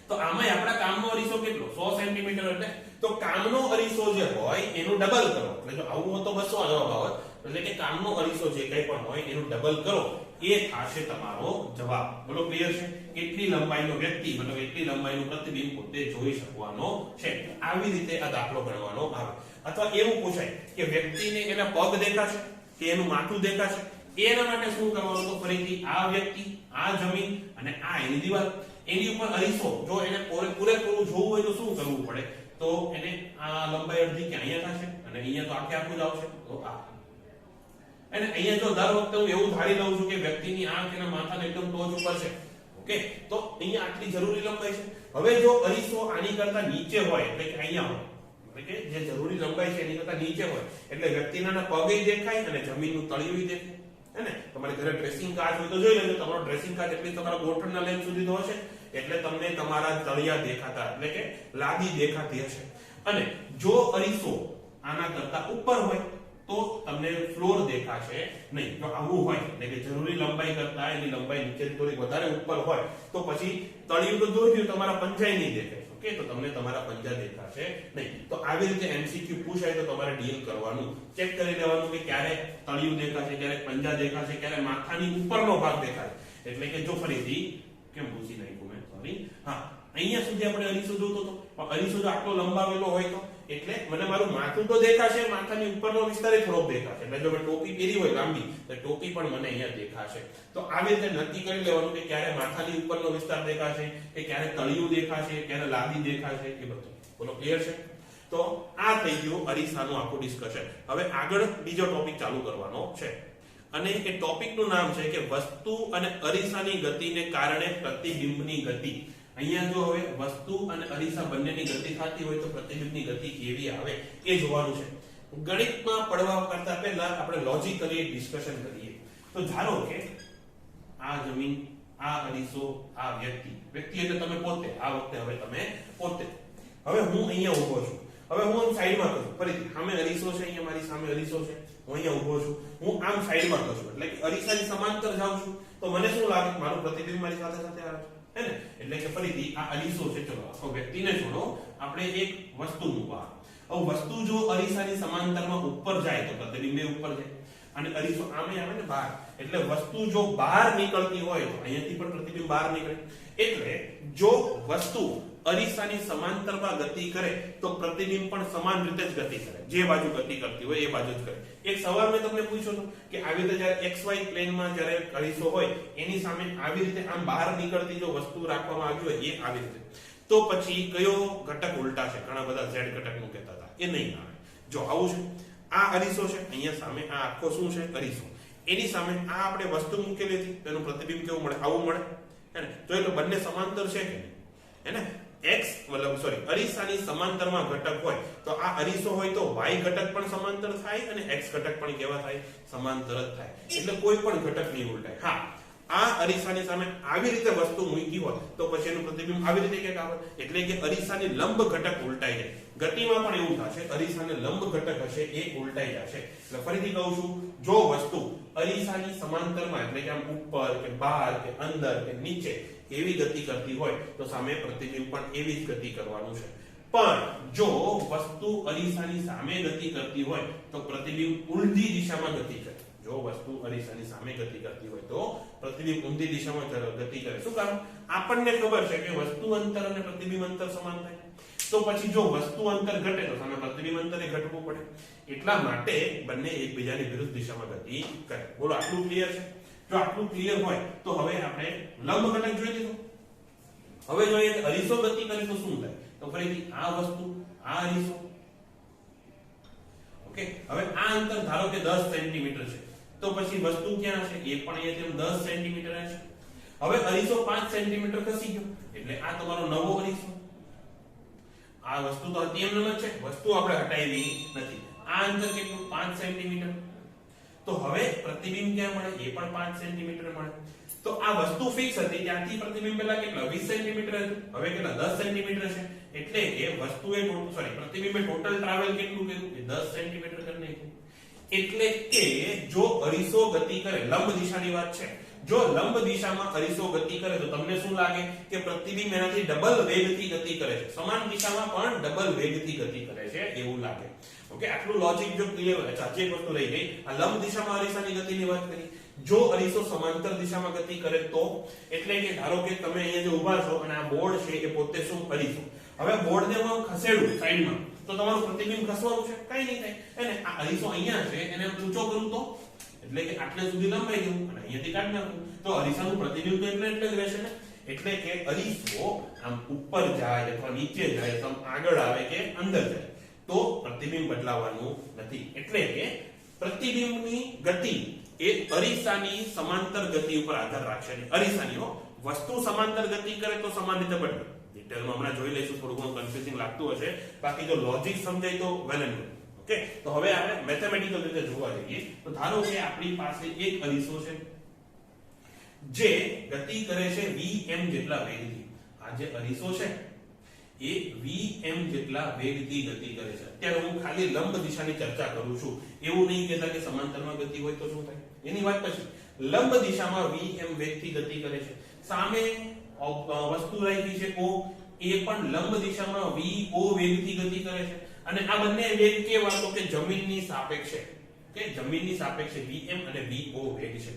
તો આમાં આપણા કામનો અરીસો કેટલો? 100 સેન્ટીમીટર. એટલે તો કામનો અરીસો જે હોય એનું ડબલ કરો. એટલે જો આવું હોય તો 200 જવાબ આવત. એટલે કે કામનો અરીસો જે કંઈ પણ હોય એનું ડબલ કરો એ થશે તમારો જવાબ. બોલો ક્લિયર છે? કેટલી લંબાઈનો વ્યક્તિ મતલબ એટલી લંબાઈનું પ્રતિબિંબ પોતે જોઈ શકવાનો છે. આવી રીતે આ દાખલો ગણવાનો આવે. અથવા એવું પૂછાય કે વ્યક્તિને એના પગ દેખાશે કે એનું માથું દેખાશે? એના માટે શું કરવાનું? તો ફરીથી આ વ્યક્તિ, આ જમીન અને આ એની દિવાલ, એની ઉપર અરીસો જો એને પૂરેપૂરું જોવું હોય તો શું કરવું પડે? તો એને આ લંબાઈ અડધી કે અહીંયા થશે અને અહીંયા તો આખે આખું જ આવશે. તો આ અને અહીંયા જો દર વખતે હું એવું ધારી લઉં છું કે વ્યક્તિની આંખ એના માથાને એકદમ ટોચ ઉપર છે. ઓકે, તો અહીંયા આટલી જરૂરી લંબાઈ છે. હવે જો અરીસો આની કરતા નીચે હોય એટલે કે અહીંયા હોય, એટલે કે જે જરૂરી લંબાઈ છે એની કરતા નીચે હોય એટલે વ્યક્તિના પગે દેખાય અને જમીનનું તળિયું દેખાય હે ને? તમારે ઘરે ડ્રેસિંગ કાચ હોય તો જોઈ લેજો. તમારો ડ્રેસિંગ કાચ એટલી તમારા ગોઠણના લેન્થ સુધી તો હશે એટલે તમને તમારા તળિયા દેખાતા એટલે કે લાદી દેખાતી હશે. અને જો અરીસો આના કરતા ઉપર હોય તો તમને ફ્લોર દેખાશે નહીં. જો આવું હોય એટલે કે જરૂરી લંબાઈ કરતા એની લંબાઈ નીચે થોડી વધારે ઉપર હોય તો પછી તળિયું તો દૂર થયું, તમારા પંજાઈ નહીં દેખાય. ઓકે, તો તમને તમારા પંજા દેખાશે નહીં. તો આવી રીતે એમસીક્યુ પૂછાય તો તમારે ડીલ કરવાનું, ચેક કરી લેવાનું કે ક્યારે તળિયું દેખાશે, ક્યારે પંજા દેખાશે, ક્યારે માથાની ઉપરનો ભાગ દેખાય. એટલે કે જો ફરીથી કેમ પૂછી નાખ્યું મેં, સોરી. હા, અહીંયા સુધી આપણે અરીસો જોતો હતો પણ અરીસો જો આટલો લંબાવેલો હોય તો એટલે મને મારું માથું તો દેખાશે, માથાની ઉપરનો વિસ્તાર થોડોક દેખાશે. એટલે જો મેં ટોપી પહેરી હોય લાંબી તો ટોપી પણ મને અહીંયા દેખાશે. તો આવી રીતે નક્કી કરી લેવાનું કે ક્યારે માથાની ઉપરનો વિસ્તાર દેખાશે, કે ક્યારે તળિયું દેખાશે, ક્યારે લાદી દેખાશે, એ બધું. બોલો ક્લિયર છે? તો આ થઈ ગયું અરીસાનું આખું ડિસ્કશન. હવે આગળ બીજો ટોપિક ચાલુ કરવાનો છે અને એ ટોપિકનું નામ છે કે વસ્તુ અને અરીસાની ગતિને કારણે પ્રતિબિંબની ગતિ. અહીંયા જો હવે વસ્તુ અને અરીસા બંનેની ગતિ થતી હોય તો પ્રતિબિંબની ગતિ કેવી આવે એ જોવાનું છે. ગણિતમાં પડવા કરતા પહેલા આપણે લોજિકલી ડિસ્કશન કરીએ. તો ધારો કે આ જમીન, આ અરીસો, આ વ્યક્તિ એટલે તમે પોતે, આ વખતે હવે તમે પોતે. હવે હું અહીંયા ઊભો છું. હવે હું આમ સાઈડમાં કરું. ફરીથી સામે અરીસો છે, અહીંયા મારી સામે અરીસો છે, હું અહીંયા ઊભો છું. હું આમ સાઈડમાં કરું છું એટલે કે અરીસાની સમાંતર જાઉં છું તો મને શું લાગે? મારું પ્રતિબિંબ મારી સાથે સાથે આવે છે. એટલે કે ફરીથી આ અરીસો છે. ચલો આખો વ્યક્તિને છોડો, આપણે એક વસ્તુ મૂકવા. હવે વસ્તુ જો અરીસાની સમાંતરમાં ઉપર જાય તો પ્રતિબિંબે ઉપર જાય અને અરીસો આમે આવે ને બહાર. એટલે વસ્તુ જો બહાર નીકળતી હોય તો અહીંયાથી પણ પ્રતિબિંબ બહાર નીકળે. એટલે જો વસ્તુ અરીસાની સમાંતરમાં ગતિ કરે તો પ્રતિબિંબ પણ સમાન રીતે જ ગતિ કરે. જે બાજુ ગતિ કરતી હોય એ બાજુ જ કરે. એક સવાલ મેં તમને પૂછ્યો હતો કે આવી રીતે જ્યારે XY પ્લેનમાં જ્યારે અરીસો હોય એની સામે આવી રીતે આમ બહાર નીકળતી જો વસ્તુ રાખવામાં આવી હોય એ આવી રીતે, તો પછી કયો ઘટક ઉલટાશે? ઘણા બધા Z ઘટકનું કહેતા હતા, એ નહીં આવે. જો આવું છે, આ અરીસો છે, અહીંયા સામે આ આખો શું છે? અરીસો. એની સામે આ આપણે વસ્તુ મૂકેલી હતી, તેનું પ્રતિબિંબ કેવું મળે? આવું મળે હે ને? તો એટલે બંને સમાંતર છે કે નહીં? હે ને? અરીસાની સમાંતરમાં ઘટક હોય તો આ અરીસો હોય તો Y ઘટક પણ સમાંતર થાય અને X ઘટક પણ કેવા થાય? સમાંતર જ થાય. એટલે કોઈ પણ ઘટક નહીં ઉલટાય. હા, આ અરીસાની સામે આવી રીતે વસ્તુ મૂકી હોય તો પછી એનું પ્રતિબિંબ આવી રીતે કંઈક આવે, એટલે કે અરીસાની લંબ ઘટક ઉલટાઈ જાય. ગતિમાં પણ એવું થશે, અરીસાને લંબ ઘટક હશે એ ઉલટાઈ જશે. એટલે ફરીથી કહું છું, જો વસ્તુ અરીસાની સમાંતરમાં એટલે કે આમ ઉપર કે બહાર કે અંદર કે નીચે એવી ગતિ કરતી હોય તો સામે પ્રતિબિંબ પણ એવી જ ગતિ કરવાનું છે. પણ જો વસ્તુ અરીસાની સામે ગતિ કરતી હોય તો પ્રતિબિંબ ઊંધી દિશામાં ગતિ કરે. જો વસ્તુ અરીસાની સામે ગતિ કરતી હોય તો પ્રતિબિંબ ઊંધી દિશામાં ગતિ કરે. શું કારણ? આપણને ખબર છે કે વસ્તુ અંતર અને પ્રતિબિંબ અંતર સમાન થાય, તો પછી જો વસ્તુ અંતર ઘટે તો સામે પ્રતિબિંબ અંતર એ ઘટવું પડે. એટલા માટે બંને એકબીજાની વિરુદ્ધ દિશામાં ગતિ કરે. બોલો, આટલું ક્લિયર છે? જો આટલું ક્લિયર હોય તો હવે આપણે લંબ ઘટક જોઈ લીધું. હવે જોઈએ કે અરીસો ગતિ કરે તો શું થાય? તો ફરીથી આ વસ્તુ, આ અરીસો. ઓકે, હવે આ અંતર ધારો કે 10 સેન્ટીમીટર છે, તો પછી વસ્તુ ક્યાં હશે? એ પણ અહીંયા 10 સેન્ટીમીટર હશે. હવે અરીસો 5 સેન્ટીમીટર ખસી ગયો એટલે આ તમારો નવો અરીસો. આ વસ્તુ તો હતી એમ જ છે, વસ્તુ આપણે હટાવી નથી. આ અંતર કેટલું? 5 સેન્ટીમીટર. તો હવે પ્રતિબિંબ ક્યાં મળે? એ પણ 5 સેન્ટીમીટર મળે. તો આ વસ્તુ ફિક્સ હતી, ત્યાંથી પ્રતિબિંબ પહેલા કેટલા? 20 સેન્ટીમીટર હતું, હવે કેટલા? 10 સેન્ટીમીટર છે. એટલે કે વસ્તુએ પ્રતિબિંબે ટોટલ ટ્રાવેલ કેટલું કર્યું? એ 10 સેન્ટીમીટર કરી નાખ્યું. એટલે કે જો અરીસો ગતિ કરે, લંબ દિશાની વાત છે, જો લંબ દિશામાં અરીસો ગતિ કરે તો તમને શું લાગે કે પ્રતિબિંબ એનાથી ડબલ વેગથી ગતિ કરે છે, સમાન દિશામાં પણ ડબલ વેગથી ગતિ કરે છે એવું લાગે. ઓકે, આટલું લોજિક જો ક્લિયર હોય. સાચી એક વસ્તુ રહી ગઈ, આ લંબ દિશામાં અરીસાની ગતિની વાત કરી. જો અરીસો સમાંતર દિશામાં ગતિ કરે તો, એટલે કે ધારો કે તમે અહીંયા જે ઊભા છો અને આ બોર્ડ છે એ પોતે શું? અરીસો. હવે બોર્ડને હું ખસેડું સાઈડમાં તો તમારું પ્રતિબિંબ ખસવાનું છે? કઈ નહીં થાય. અને આ અરીસો અહીંયા છે એને ઊંચો કરું તો, એટલે કે આટલે સુધી લંબાઈ ગયું અને અહીંયાથી કાઢી નાખું તો અરીસાનું પ્રતિબિંબ તો એટલે જ રહેશે ને. એટલે કે અરીસો આમ ઉપર જાય અથવા નીચે જાય, આમ આગળ આવે કે અંદર જાય તો પ્રતિબિંબ બદલાવાનું નથી. એટલે કે પ્રતિબિંબની ગતિ એ અરીસાની સમાંતર ગતિ ઉપર આધાર રાખશે. અરીસાની વસ્તુ સમાંતર ગતિ કરે તો સમાન રીતે બદલે. ડિટેલમાં હમણાં જોઈ લઈશું, થોડું ઘણું કન્ફ્યુઝિંગ લાગતું હશે, બાકી જો લોજિક સમજાય તો વેલ એન્ડ ગુડ. ઓકે, તો હવે આપણે મેથેમેટિકલ રીતે જોવા જઈએ તો ધારો કે આપણી પાસે એક અરીસો છે જે ગતિ કરે છે vm જેટલા વેગથી. આ જે અરીસો છે એ vm જેટલા વેગથી ગતિ કરે છે. અત્યારે હું ખાલી લંબ દિશાની ચર્ચા કરું છું, એવું નહીં કહેતા કે સમાંતરમાં ગતિ હોય તો શું થાય, એની વાત પછી. લંબ દિશામાં vm વેગથી ગતિ કરે છે. સામે વસ્તુ રાખી છે o, એ પણ લંબ દિશામાં vo વેગથી ગતિ કરે છે. અને આ બંને વેગ કેવા? તો કે જમીનની સાપેક્ષે, કે જમીનની સાપેક્ષે vm અને vo વેગ છે.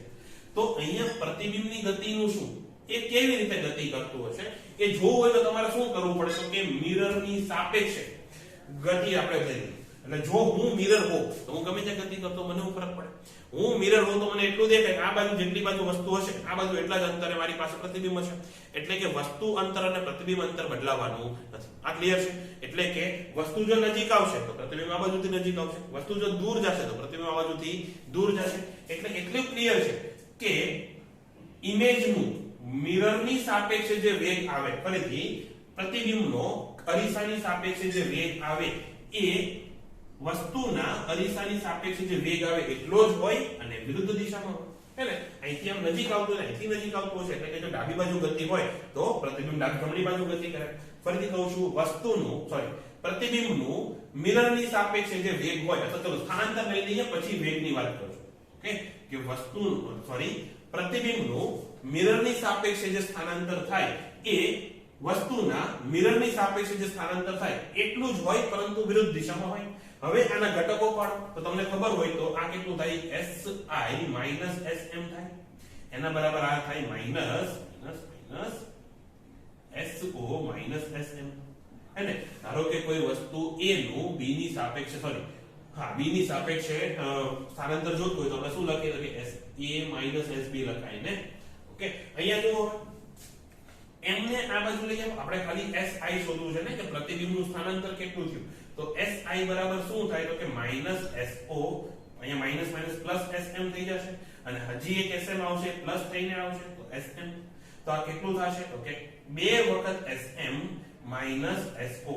તો અહીંયા પ્રતિબિંબની ગતિનું શું, એ કેવી રીતે ગતિ કરતું હશે એ જોવું હોય તો તમારે શું કરવું પડે? તો કે મિરરની સાપેક્ષે ગતિ આપણે કરીએ. એટલે જો હું મિરર હોઉં તો હું ગમે ત્યાં ગતિ કરતો, મને શું ફરક પડે? હું મિરર હોઉં તો મને એટલું દેખાય કે આ બાજુ જેટલી બાજુ વસ્તુ હશે આ બાજુ એટલા જ અંતરે મારી પાસે પ્રતિબિંબ હશે. એટલે કે વસ્તુ અંતર અને પ્રતિબિંબ અંતર બદલાવાનું નથી. આ ક્લિયર છે? એટલે કે વસ્તુ જો નજીક આવશે તો પ્રતિબિંબ આ બાજુથી નજીક આવશે, વસ્તુ જો દૂર જશે તો પ્રતિબિંબ આ બાજુથી દૂર જશે. એટલે એટલું ક્લિયર છે કે ઇમેજનું મિરરની સાપેક્ષે જે વેગ આવે, ફરીથી પ્રતિબિંબનો અરીસાની સાપેક્ષે જે વેગ આવે એ વસ્તુના અરીસાની સાપેક્ષે જે વેગ આવે એટલો જ હોય અને વિરુદ્ધ દિશામાં હોય. એટલે અહીંથી આમ નજીક આવતું હોય, અહીંથી નજીક આવતું હશે, એટલે કે જો ડાબી બાજુ ગતિ હોય તો પ્રતિબિંબ જમણી બાજુ ગતિ કરે. ફરીથી કહું છું, પ્રતિબિંબનું મિરરની સાપેક્ષે જે વેગ હોય, અથવા ચલો સ્થાનાંતર લઈ લઈએ પછી વેગની વાત કરું છું. ઓકે, કે પ્રતિબિંબનું મિરરની સાપેક્ષે જે સ્થાનાંતર થાય એ વસ્તુના મિરરની સાપેક્ષે જે સ્થાનાંતર થાય એટલું જ હોય પરંતુ વિરુદ્ધ દિશામાં હોય. હવે આના ઘટકો પાડો તો તમને ખબર હોય તો આ કેટલું થાય? si sm થાય. એના બરાબર આ થાય so sm. અને ધારો કે કોઈ વસ્તુ a નું b ની સાપેક્ષે હા b ની સાપેક્ષે સ્થાનાંતર જોતું હોય તો આપણે શું લખીએ તો કે sa - sb લખાય ને. ઓકે, અહીંયા જો એમને આ બાજુ લઈ જાવ, આપણે ખાલી si શોધવું છે ને કે પ્રતિબિંબનું સ્થાનાંતર કેટલું થયું. તો si બરાબર શું થાય તો કે -so, અહીંયા માઈનસ માઈનસ પ્લસ sm થઈ જશે અને હજી એક sm આવશે પ્લસ થઈને આવશે તો sm. તો આ કેટલું થશે તો કે 2 વખત sm so.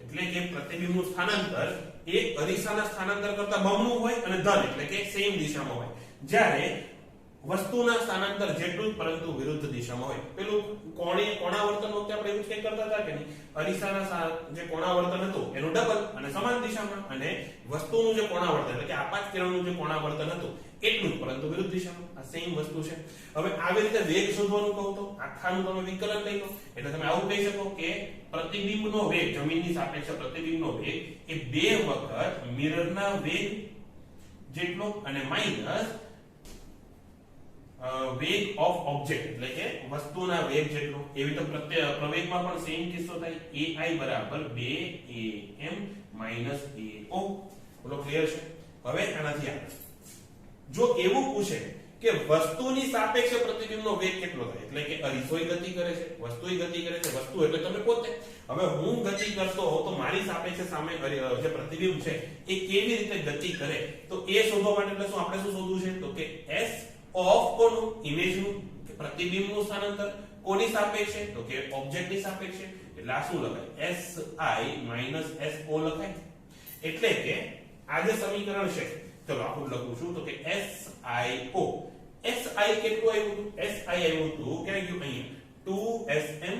એટલે કે પ્રતિબિંબનું સ્થાનાંતર એ અરીસાના સ્થાનાંતર કરતા બમણું હોય અને ધન એટલે કે સેમ દિશામાં હોય, જ્યારે વસ્તુના સ્થાનાંતર જેટલું જ પરંતુ વિરુદ્ધ દિશામાં હોય. પેલું કોણાવર્તન વખતે આપણે એવું કંઈ કરતા હતા કે નહીં, અરીસાના જે કોણાવર્તન હતું એનું ડબલ અને સમાન દિશામાં, અને વસ્તુનું જે કોણાવર્તન એટલે કે આપાત કિરણનું જે કોણાવર્તન હતું એટલું જ પરંતુ વિરુદ્ધ દિશામાં. આ સેમ વસ્તુ છે. હવે આવી રીતે વેગ શોધવાનું કહું તો આખાનું તમે વિકલન લઈ લો એટલે તમે આવું કહી શકો કે પ્રતિબિંબનો વેગ, જમીનની સાપેક્ષે પ્રતિબિંબનો વેગ એ 2 વખત મિરરના વેગ જેટલો અને માઈનસ વેગ ઓફ ઓબ્જેક્ટ એટલે કે વસ્તુના વેગ જેટલો. એવી તો પ્રવેગમાં પણ સેમ કિસ્સો થાય, ai બરાબર 2am - ao. બોલો ક્લિયર છે? હવે આનાથી આગળ જો એવું પૂછે કે વસ્તુની સાપેક્ષે પ્રતિબિંબનો વેગ કેટલો થાય, એટલે કે અરીસોય ગતિ કરે છે, વસ્તુય ગતિ કરે છે, વસ્તુ એટલે તમે પોતે. હવે હું ગતિ કરતો હોઉં તો મારી સાપેક્ષે સામે જે પ્રતિબિંબ છે એ કેવી રીતે ગતિ કરે, તો એ શોધવા માટે એટલે શું આપણે શું શોધવું છે તો કે s ઓફ કોનું, ઇમેજનું કે પ્રતિબિંબનું સ્થાનાંતર કોની સાપેક્ષે તો કે ઓબ્જેક્ટની સાપેક્ષે. એટલે આ શું લખાય si - so લખાય. એટલે કે આ જે સમીકરણ છે ચલો આપણે લખું છું તો કે SIO. SI કેટલું આવ્યું હતું? SI આવ્યું હતું ક્યાં ગયું અહીંયા 2sm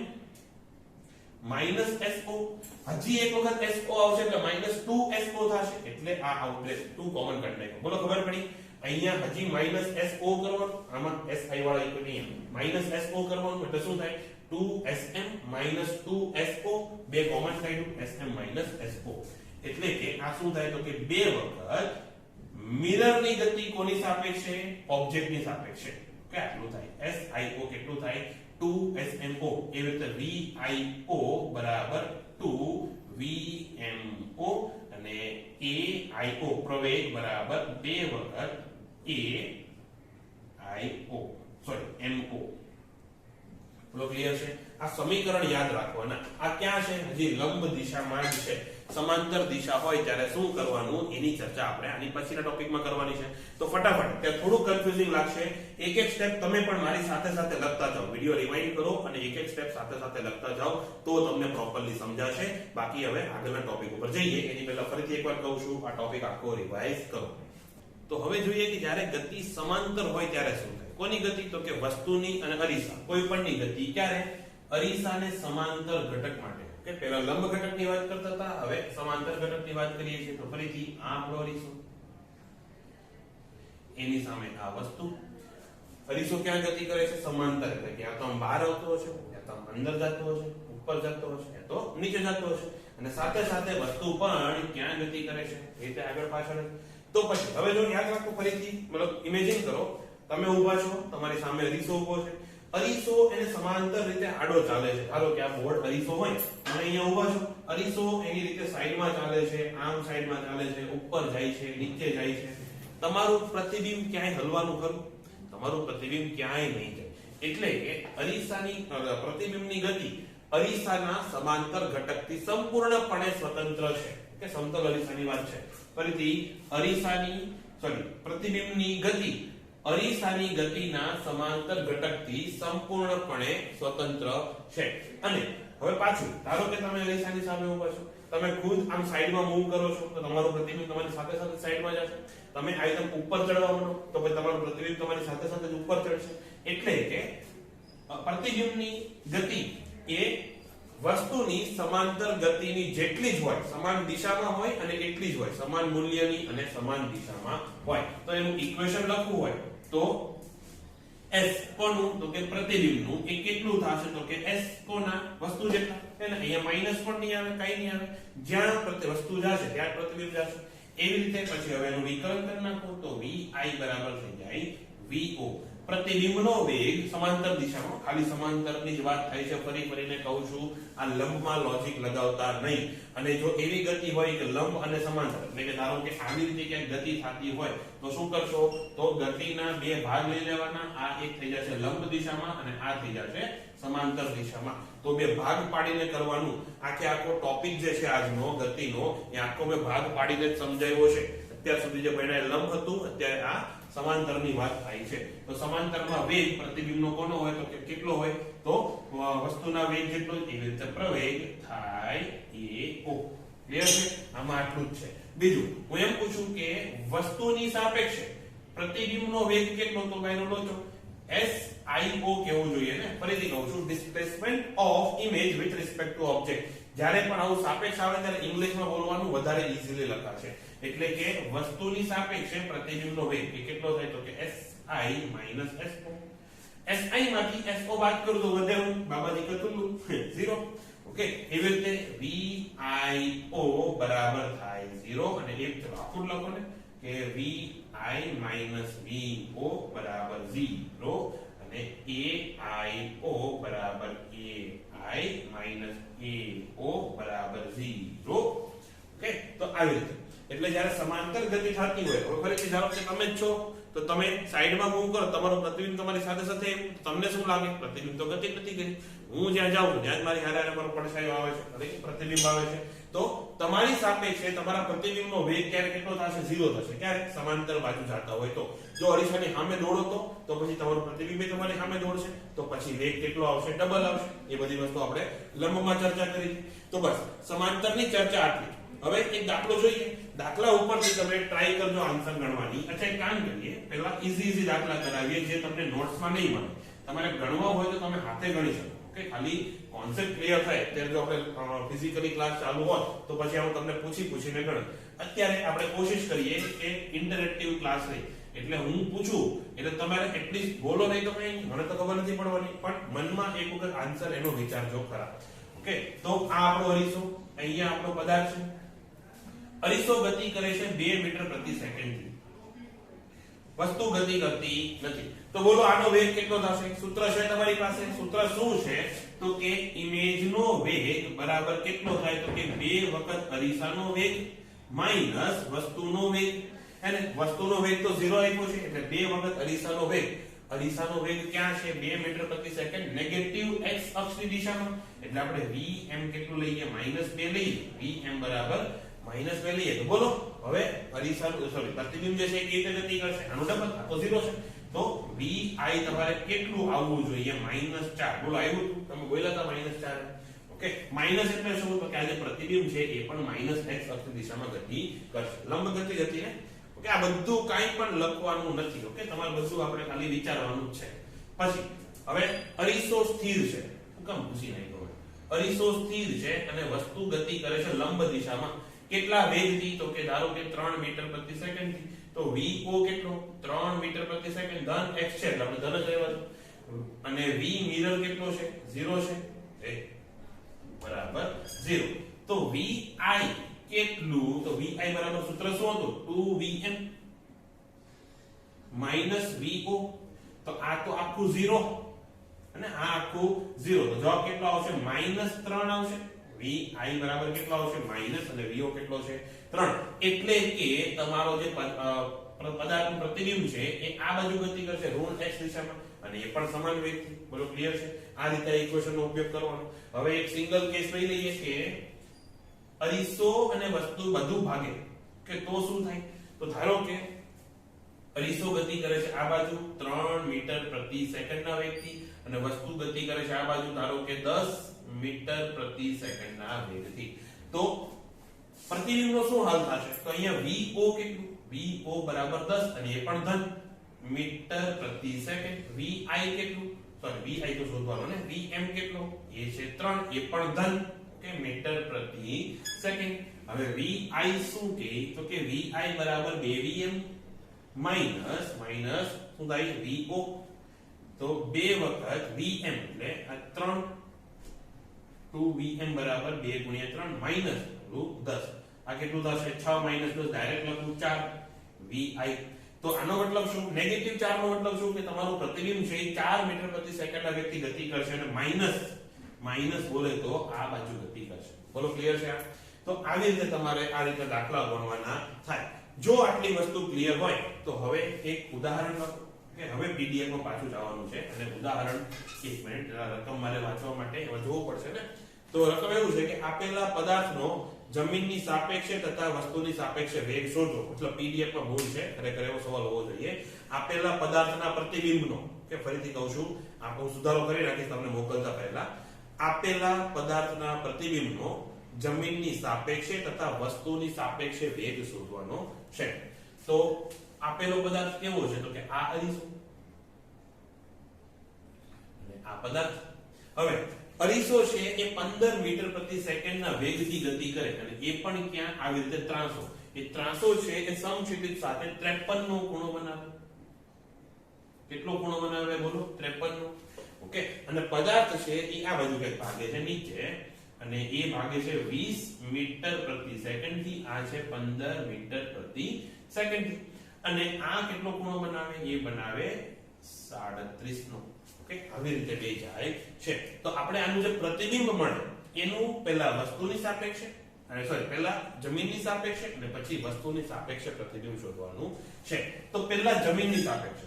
- so. હજી એક વખત so આવશે એટલે -2so થશે, એટલે આ આઉટલેસ 2 કોમન કાઢી નાખો. બોલો ખબર પડી? અહીંયા હજી -so કરવાનું, આમાં SI વાળા ઇક્વલ અહીંયા -so કરવાનું એટલે શું થાય 2sm - 2so, બે કોમન કાઢ્યું sm - so. એટલે કે આ શું થાય તો કે 2 વખત મિરરની ગતિ કોની સાપેક્ષે ઓબ્જેક્ટની સાપેક્ષે. કે આટલું થાય SIO કેટલું થાય 2smo. એવી રીતે VIO બરાબર 2VMO અને AIO પ્રવેગ બરાબર 2 વખત AIO સોરી MO. બોલો ક્લિયર છે? આ સમીકરણ યાદ રાખવાના. આ ક્યાં છે? હજી લંબ દિશામાં જ છે. સમાંતર દિશા હોય ત્યારે શું કરવાનું એની ચર્ચા આપણે આની પછીના ટોપિકમાં કરવાની છે. તો ફટાફટ, તે થોડું કન્ફ્યુઝિંગ લાગશે, એક એક સ્ટેપ તમે પણ મારી સાથે સાથે લખતા જાઓ, વિડિયો રિવાઇન્ડ કરો અને એક એક સ્ટેપ સાથે સાથે લખતા જાઓ તો તમને પ્રોપરલી સમજાશે. બાકી હવે આગળના ટોપિક ઉપર જઈએ એની પહેલા ફરીથી એકવાર કહું છું, આ ટોપિક આખો રિવાઇઝ કરો. તો હવે જોઈએ કે જ્યારે ગતિ સમાંતર હોય ત્યારે શું થાય. કોની ગતિ તો કે વસ્તુની અને અરીસા કોઈ પણની ગતિ. ક્યારે? અરીસાને સમાંતર ઘટક માટે. કે પહેલા લંબ ઘટકની વાત કરતા હતા, હવે સમાંતર ઘટકની વાત કરીએ છીએ. તો ફરીથી આ આપણો અરીસો, એની સામે આ વસ્તુ. અરીસો ક્યાં ગતિ કરે છે? સમાંતર. એટલે કે આ તો આમ બહાર આવતો હશે, યા તો આમ અંદર જતો હશે, ઉપર જતો હશે, યા તો નીચે જતો હશે, અને સાથે સાથે વસ્તુ પણ ક્યાં ગતિ કરે છે એ રીતે આગળ પાછળ. તો પછી હવે જો યાદ રાખો ફરીથી, મતલબ ઇમેજિન કરો તમે ઊભા છો, તમારી સામે અરીસો ઊભો છે. અરીસો એને સમાંતર રીતે આડો ચાલે છે. ધારો કે આ બોર્ડ અરીસો હોય અને અહીંયા ઊભા છો, અરીસો એની રીતે સાઈડમાં ચાલે છે, આમ સાઈડમાં ચાલે છે, ઉપર જાય છે, નીચે જાય છે. તમારું પ્રતિબિંબ ક્યાંય હલવાનું ખરું? તમારું પ્રતિબિંબ ક્યાંય નહીં જાય. એટલે કે અરીસાની પ્રતિબિંબની ગતિ અરીસાના સમાંતર ઘટકથી સંપૂર્ણપણે સ્વતંત્ર છે. કે સમતલ અરીસાની વાત છે. ફરીથી પ્રતિબિંબની ગતિ અરીસાની ગતિના સમાંતર ઘટકથી સંપૂર્ણપણે સ્વતંત્ર છે. અને હવે પાછું ધારો કે તમે અરીસાની સામે ઊભા છો, તમે ખુદ આમ સાઈડમાં મૂવ કરો છો તો તમારું પ્રતિબિંબ તમારી સાથે સાથે સાઈડમાં જશે. તમે આ રીતે ઉપર ચડવા માંડો તો પછી તમારું પ્રતિબિંબ તમારી સાથે સાથે જ ઉપર ચડશે. એટલે કે પ્રતિબિંબની ગતિ એ વસ્તુની સમાંતર ગતિની જેટલી જ હોય, સમાન દિશામાં હોય અને એટલી જ હોય, સમાન મૂલ્યની અને સમાન દિશામાં હોય. તો એનું ઇક્વેશન લખવું હોય તો s કોનું તો કે પ્રતિબિંબનું એ કેટલું થશે તો કે s કોના વસ્તુ જેટલા. એને અહીંયા માઈનસ પણ નહીં આવે, કાઈ નહીં આવે, જ્યાં વસ્તુ જશે ત્યાં પ્રતિબિંબ જશે. એવી રીતે પછી હવે એનું વિકલન કરી નાખો તો vi બરાબર થઈ જાય vo. પ્રતિબિંબનો વેગ સમાંતર દિશામાં, ખાલી સમાંતરની જ વાત થાય છે, ફરી ફરીને કહું છું, આ લંબમાં લોજિક લગાવતા નહીં. અને જો એવી ગતિ હોય કે લંબ અને સમાંતર, એટલે કે ધારો કે આવી રીતે ક્યાંક ગતિ થતી હોય તો શું કરશો, તો ગતિના બે ભાગ લઈ લેવાના, આ એક થઈ જશે લંબ દિશામાં અને આ થઈ જશે સમાંતર દિશામાં. તો બે ભાગ પાડીને કરવાનું. આખો ટોપિક જે છે આજનો ગતિનો, એ આખો મેં ભાગ પાડીને જ સમજાવ્યો છે. અત્યાર સુધી જે ભણ્યા લંબ હતું, અત્યારે આ સમાંતરની વાત થાય છે. તો સમાંતરમાં વેગ પ્રતિબિંબનો કોનો હોય, તો કેટલો હોય, તો વસ્તુના વેગ જેટલો, એવી રીતે પ્રવેગ થાય એ ઓ. ક્લિયર છે? આમાં આટલું જ છે. બીજું હું એમ પૂછું કે વસ્તુની સાપેક્ષે પ્રતિબિંબનો વેગ કેટલો, તો ભાઈનો લોચો SIO કેવું જોઈએ ને. ફરીથી કહું છું, displacement of image with respect to object. જ્યારે પણ આવું સાપેક્ષ આવે ત્યારે ઇંગ્લિશમાં બોલવાનું વધારે ઈઝીલી લખાશે. એટલે કે વસ્તુની સાપેક્ષે પ્રતિબિંબનો વેગ એ કેટલો થાય, તો કે SI - SO. SI માંથી SO બાદ કરું તો વધે હું, બાબાજી કતુલ્લું 0. ઓકે, એવી રીતે VIO બરાબર થાય 0. અને એક ચલો આખું લખો ને કે VI - VO બરાબર 0 અને AIO બરાબર AI - AO બરાબર 0. ઓકે, તો આવી રીતે. એટલે જ્યારે સમાંતર ગતિ થતી હોય, હવે ફરીથી ધારો કે તમે જ છો, તો તમે સાઈડમાં મૂવ કરો, તમારો પ્રતિબિંબ તમારી સાથે સાથે, તમને શું લાગે, પ્રતિબિંબ તો ગતિ નથી કરી. હું જ્યાં જાઉં છું ત્યાં જ મારી હારે મારો પડછાયો આવે છે, એટલે કે પ્રતિબિંબ આવે છે. તો તમારી સાપેક્ષે તમારા પ્રતિબિંબનો વેગ ક્યારે કેટલો થશે, 0 થશે. ક્યારે સમાંતર બાજુ જતા હોય તો. જો અરીસાની સામે દોડો તો પછી તમારું પ્રતિબિંબ તમારી સામે દોડશે, તો પછી વેગ કેટલો આવશે, ડબલ આવશે. એ બધી વસ્તુ આપણે લંબમાં ચર્ચા કરી. તો બસ સમાંતરની ચર્ચા આટલી. હવે એક દાખલો જોઈએ. દાખલા ઉપરથી તમે ટ્રાય કરજો આન્સર ગણવાની. અચ્છા, એક કામ કરીએ, પહેલા ઈઝી દાખલા કરાવીએ જે તમને નોટ્સમાં નહીં મળે. તમારે ગણવા હોય તો તમે હાથે ગણી શકો. ઓકે, ખાલી કોન્સેપ્ટ ક્લિયર થાય. ત્યારે જો આપણે ફિઝિકલી ક્લાસ ચાલુ હોય તો પછી હું તમને પૂછીને ગણ. અત્યારે આપણે કોશિશ કરીએ કે ઇન્ટરેક્ટિવ ક્લાસ રહે. એટલે હું પૂછું એટલે તમારે એટલીસ્ટ બોલો નહીં તો કઈ, મને તો ખબર નથી પડવાની, પણ મનમાં એક વખત આન્સર એનો વિચારજો ખરા. ઓકે, તો આ આપણો અરીસો, અહીંયા આપણો પદાર્થ છે. અરીસો ગતિ કરે છે 2 મીટર પ્રતિ સેકન્ડ થી. વસ્તુ ગતિ કરતી નથી. તો બોલો આનો વેગ કેટલો થશે? સૂત્ર છે તમારી પાસે. સૂત્ર શું છે? તો કે ઇમેજનો વેગ બરાબર કેટલો થાય, તો કે 2 વખત અરીસાનો વેગ માઈનસ વસ્તુનો વેગ. અને વસ્તુનો વેગ તો 0 આપ્યો છે, એટલે 2 વખત અરીસાનો વેગ. અરીસાનો વેગ ક્યાં છે? 2 મીટર પ્રતિ સેકન્ડ, નેગેટિવ x અક્ષની દિશામાં. એટલે આપણે vm કેટલું લઈએ? -2 લઈએ. vm બરાબર -2 લઈએ. તો બોલો હવે અરીસાનું પ્રતિબિંબ જે છે એ કેવી રીતે ગતિ કરશે? આનું ડબલ, આ તો 0 છે. તો vi તમારે કેટલું આવવું જોઈએ? -4. બોલો આવ્યું? તમે બોલ્યા હતા -4. ઓકે, માઈનસ એટલે શું? તો કે આ જે પ્રતિબિંબ છે એ પણ -x અક્ષ દિશામાં ગતિ કરશે. લંબ ગતિ હતી ને. ઓકે, આ બધું કાઈ પણ લખવાનું નથી. ઓકે, તમારે બધું આપણે ખાલી વિચારવાનું જ છે. પછી હવે અરીસો સ્થિર છે. હું કેમ પૂછી નાખ્યો? અરીસો સ્થિર છે અને વસ્તુ ગતિ કરે છે લંબ દિશામાં. કેટલા વેગથી? તો કે ધારો કે 3 મીટર પ્રતિ સેકન્ડ થી. તો vo કેટલો? 3 મીટર પ્રતિ સેકન્ડ. ધન x છે એટલે આપણે ધન જ લેવાનું. અને v મિરર કેટલો છે? 0 છે. બરાબર 0. તો vi કેટલું? તો vi બરાબર સૂત્ર શું હતું? 2vm vo. તો આ તો આખું 0 અને આ આખું 0. તો જવાબ કેટલો આવશે? -3 આવશે. vi બરાબર કેટલો આવશે? માઈનસ, અને vo કેટલો છે? 3. એટલે કે તમારો જે પદાર્થનું પ્રતિબિંબ છે એ આ બાજુ ગતિ કરશે ઋણ x દિશામાં, અને એ પણ સમાન વેગથી. બોલો ક્લિયર છે? આ રીતે ઇક્વેશનનો ઉપયોગ કરવાનો. હવે એક સિંગલ કેસ લઈ લઈએ કે અરીસો અને વસ્તુ બધું ભાગે, કે તો શું થાય? તો ધારો કે અરીસો ગતિ કરે છે આ બાજુ 3 મીટર પ્રતિ સેકન્ડના વેગથી, અને વસ્તુ ગતિ કરે છે આ બાજુ ધારો કે 10 મીટર પ્રતિ સેકન્ડના વેગથી. તો પ્રતિબિંબનો શું હાલ થશે? તો અહીંયા vo કેટલું? vo બરાબર 10, અને એ પણ ધન મીટર પ્રતિ સેકન્ડ. vi કેટલું? સોરી, vi તો શોધવાનો ને. vm કેટલો? એ છે 3, એ પણ ધન. ઓકે, મીટર પ્રતિ સેકન્ડ. હવે vi શું કે? તો કે vi બરાબર 2vm માઈનસ શું થાય? vo. તો 2 વખત vm એટલે આ 3. 2vm બરાબર 2 × 3 માઈનસ 10. આ કેટલું થશે? 6 - 10 ડાયરેક્ટ લખું 4 vi. તો આનો મતલબ શું? નેગેટિવ 4 નો મતલબ શું? કે તમારું પ્રતિબિંબ છે એ 4 મીટર પ્રતિ સેકન્ડ આ વ્યક્તિ ગતિ કરશે અને માઈનસ બોલે તો આ બાજુ ગતિ કરશે. બોલો ક્લિયર છે? તો આવી રીતે તમારે આ રીતે દાખલા ગણવાના થાય. જો આટલી વસ્તુ ક્લિયર હોય તો હવે એક ઉદાહરણ લખો કે હવે પીડીએફ માં પાછું જવાનું છે અને ઉદાહરણ 1 મિનિટ રકમ મારે વાંચવા માટે જોવું પડશે ને. તો રકમ એવું છે કે આપેલા પદાર્થનો જમીનની સાપેક્ષે તથા વસ્તુની સાપેક્ષે વેગ શોધો. મતલબ પીડીએફ માં ભૂલ છે, ખરેખર એવો સવાલ હોવો જોઈએ. આપેલા પદાર્થના પ્રતિબિંબનો, કે ફરીથી કહું છું, હું સુધારો કરી નાખીશ તમને મોકલતા પહેલા. આપેલા પદાર્થના પ્રતિબિંબનો જમીનની સાપેક્ષે તથા વસ્તુની સાપેક્ષે વેગ શોધવાનો છે. તો આપેલો પદાર્થ કેવો છે? તો કે આ અરીસો અને આ પદાર્થ. હવે અરીસો છે એ 15 મીટર પ્રતિ સેકન્ડ ના વેગથી ગતિ કરે અને એ પણ ક્યાં? આવી રીતે ત્રાસો. એ ત્રાસો છે એ સમક્ષિતિજ સાથે 53 નો ખૂણો બનાવે. કેટલો ખૂણો બનાવે? બોલો, 53 નો. ઓકે. અને પદાર્થ છે એ આ બાજુ કંઈક ભાગે છે નીચે અને એ ભાગે છે 20 મીટર પ્રતિ સેકન્ડ થી, આ છે 15 મીટર પ્રતિ સેકન્ડ થી. અને આ કેટલો ખૂણો બનાવે? એ બનાવે 37 નો. ઓકે, આવી રીતે બે જાય છે. તો આપણે આનું જે પ્રતિબિંબ મળે એનું પહેલા વસ્તુની સાપેક્ષે અને પહેલા જમીનની સાપેક્ષે અને પછી વસ્તુની સાપેક્ષે પ્રતિબિંબ શોધવાનું છે. તો પહેલા જમીનની સાપેક્ષે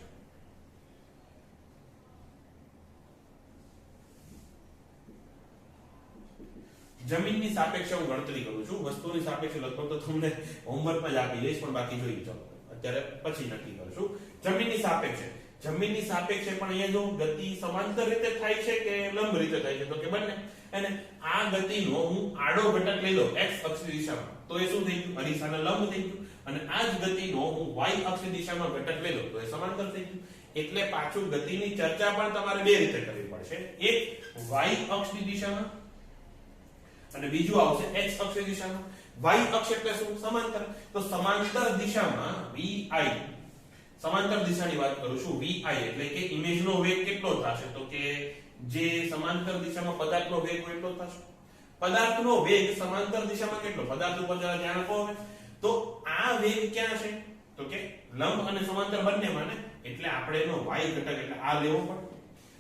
જમીનની સાપેક્ષે હું ગણતરી કરું છું. વસ્તુની સાપેક્ષે લગભગ તો તમને હોમવર્કમાં જ આપી દઈશ, પણ બાકી જોઈએ ચાલો અત્યારે પછી નક્કી કરશું. જમીનની સાપેક્ષે પણ અહીંયા જો ગતિ સમાંતર રીતે થાય છે કે લંબ રીતે થાય છે? તો કે બંને. અને આ ગતિનો હું આડો ઘટક લઈ લઉં x અક્ષની દિશામાં તો એ શું થઈ ગયું? અરીસાને લંબ થઈ ગયું. અને આ જ ગતિનો હું y અક્ષની દિશામાં ઘટક લઈ લઉં તો એ સમાંતર થઈ ગયું. એટલે પાછું ગતિની ચર્ચા પણ તમારે બે રીતે કરવી પડશે. એક y અક્ષની દિશામાં અને બીજું આવશે x અક્ષની દિશામાં. y અક્ષ એટલે શું? સમાંતર. તો સમાંતર દિશામાં vi, સમાંતર દિશાની વાત કરું છું, vi એટલે કે ઇમેજનો વેગ કેટલો થશે? તો કે જે સમાંતર દિશામાં પદાર્થનો વેગ હોય એટલો થશે. પદાર્થનો વેગ સમાંતર દિશામાં કેટલો? પદાર્થ ઉપર જરા ધ્યાન આપો. હવે તો આ વેગ ક્યાં છે? તો કે લંબ અને સમાંતર બંનેમાં ને. એટલે આપણે એનો y ઘટક એટલે આ લેવો પડે.